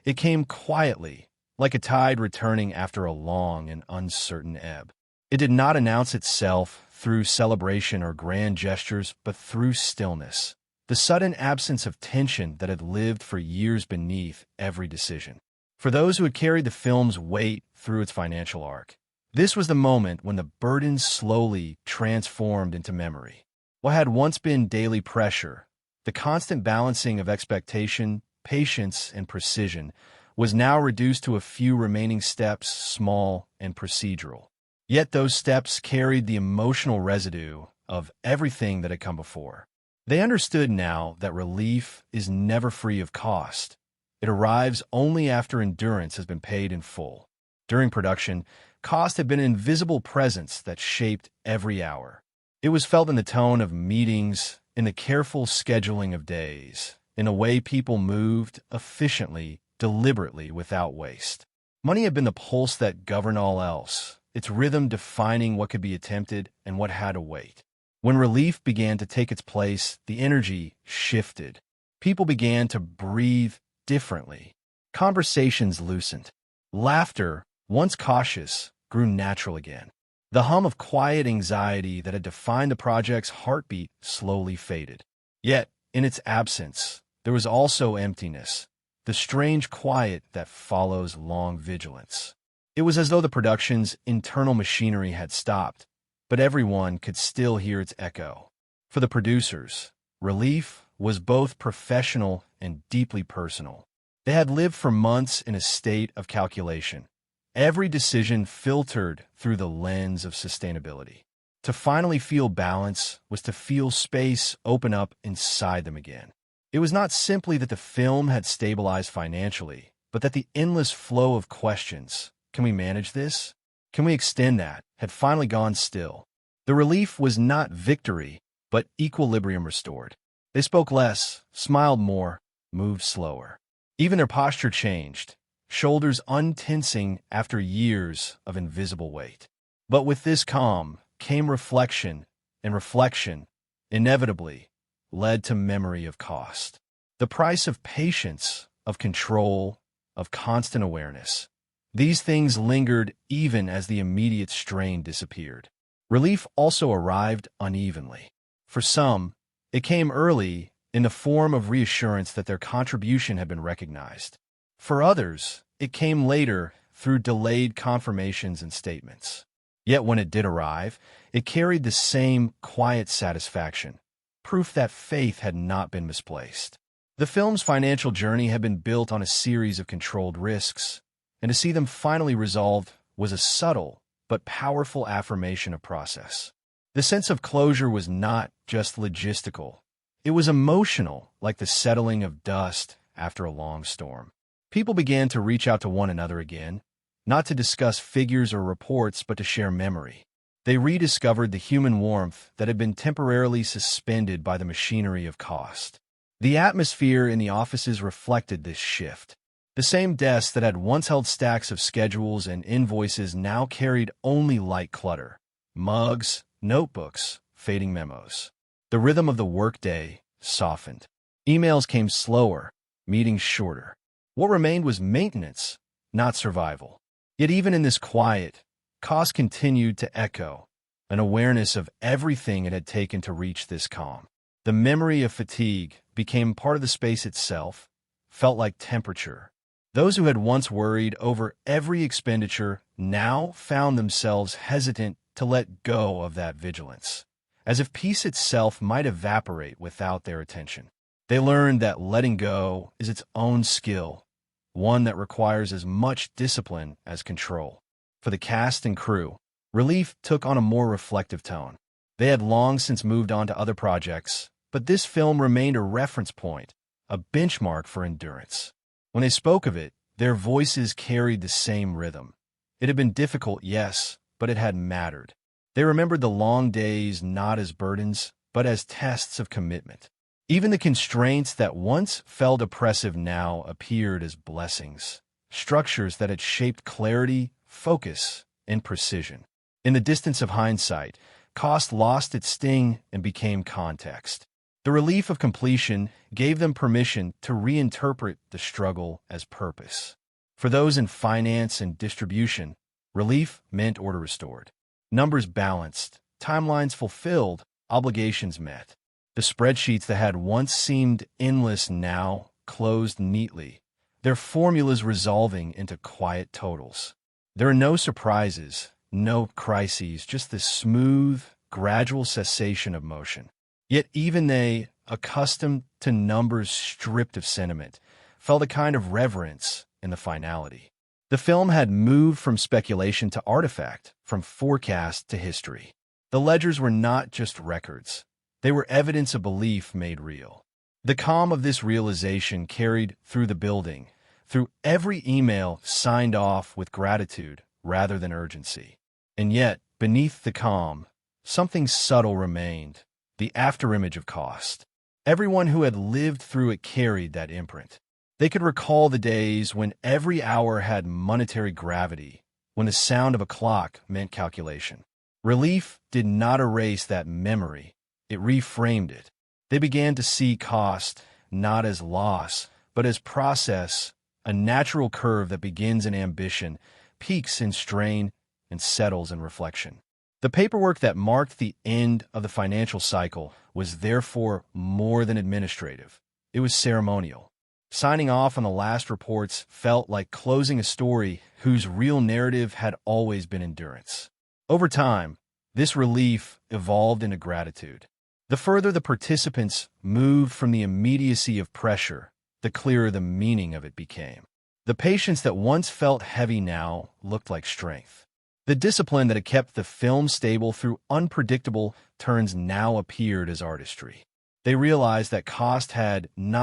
It came quietly, like a tide returning after a long and uncertain ebb. It did not announce itself through celebration or grand gestures, but through stillness, the sudden absence of tension that had lived for years beneath every decision. For those who had carried the film's weight through its financial arc, this was the moment when the burden slowly transformed into memory. What had once been daily pressure, the constant balancing of expectation, patience, and precision, was now reduced to a few remaining steps, small and procedural. Yet those steps carried the emotional residue of everything that had come before. They understood now that relief is never free of cost. It arrives only after endurance has been paid in full. During production, cost had been an invisible presence that shaped every hour. It was felt in the tone of meetings, in the careful scheduling of days, in the way people moved efficiently, deliberately, without waste. Money had been the pulse that governed all else, its rhythm defining what could be attempted and what had to wait. When relief began to take its place, the energy shifted. People began to breathe differently. Conversations loosened. Laughter, once cautious, grew natural again. The hum of quiet anxiety that had defined the project's heartbeat slowly faded. Yet, in its absence, there was also emptiness, the strange quiet that follows long vigilance. It was as though the production's internal machinery had stopped, but everyone could still hear its echo. For the producers, relief was both professional and deeply personal. They had lived for months in a state of calculation. Every decision filtered through the lens of sustainability. To finally feel balance was to feel space open up inside them again. It was not simply that the film had stabilized financially, but that the endless flow of questions, can we manage this? Can we extend that? Had finally gone still. The relief was not victory, but equilibrium restored. They spoke less, smiled more, moved slower. Even their posture changed, shoulders untensing after years of invisible weight. But with this calm came reflection, and reflection, inevitably, led to memory of cost. The price of patience, of control, of constant awareness. These things lingered even as the immediate strain disappeared. Relief also arrived unevenly. For some, it came early in the form of reassurance that their contribution had been recognized. For others, it came later through delayed confirmations and statements. Yet when it did arrive, it carried the same quiet satisfaction, proof that faith had not been misplaced. The film's financial journey had been built on a series of controlled risks, and to see them finally resolved was a subtle but powerful affirmation of process. The sense of closure was not just logistical. It was emotional, like the settling of dust after a long storm. People began to reach out to one another again, not to discuss figures or reports, but to share memory. They rediscovered the human warmth that had been temporarily suspended by the machinery of cost. The atmosphere in the offices reflected this shift. The same desks that had once held stacks of schedules and invoices now carried only light clutter: mugs, notebooks, fading memos. The rhythm of the workday softened. Emails came slower, meetings shorter. What remained was maintenance, not survival. Yet even in this quiet, cost continued to echo, an awareness of everything it had taken to reach this calm. The memory of fatigue became part of the space itself, felt like temperature. Those who had once worried over every expenditure now found themselves hesitant to let go of that vigilance, as if peace itself might evaporate without their attention. They learned that letting go is its own skill, one that requires as much discipline as control. For the cast and crew, relief took on a more reflective tone. They had long since moved on to other projects, but this film remained a reference point, a benchmark for endurance. When they spoke of it, their voices carried the same rhythm. It had been difficult, yes, but it had mattered. They remembered the long days not as burdens, but as tests of commitment. Even the constraints that once felt oppressive now appeared as blessings, structures that had shaped clarity, focus, and precision. In the distance of hindsight, cost lost its sting and became context. The relief of completion gave them permission to reinterpret the struggle as purpose. For those in finance and distribution, relief meant order restored. Numbers balanced, timelines fulfilled, obligations met. The spreadsheets that had once seemed endless now closed neatly, their formulas resolving into quiet totals. There are no surprises, no crises, just this smooth, gradual cessation of motion. Yet even they, accustomed to numbers stripped of sentiment, felt a kind of reverence in the finality. The film had moved from speculation to artifact, from forecast to history. The ledgers were not just records. They were evidence of belief made real. The calm of this realization carried through the building, through every email signed off with gratitude rather than urgency. And yet, beneath the calm, something subtle remained, the afterimage of cost. Everyone who had lived through it carried that imprint. They could recall the days when every hour had monetary gravity, when the sound of a clock meant calculation. Relief did not erase that memory, it reframed it. They began to see cost not as loss, but as process, a natural curve that begins in ambition, peaks in strain, and settles in reflection. The paperwork that marked the end of the financial cycle was therefore more than administrative. It was ceremonial. Signing off on the last reports felt like closing a story whose real narrative had always been endurance. Over time, this relief evolved into gratitude. The further the participants moved from the immediacy of pressure, the clearer the meaning of it became. The patience that once felt heavy now looked like strength. The discipline that had kept the film stable through unpredictable turns now appeared as artistry. They realized that cost had not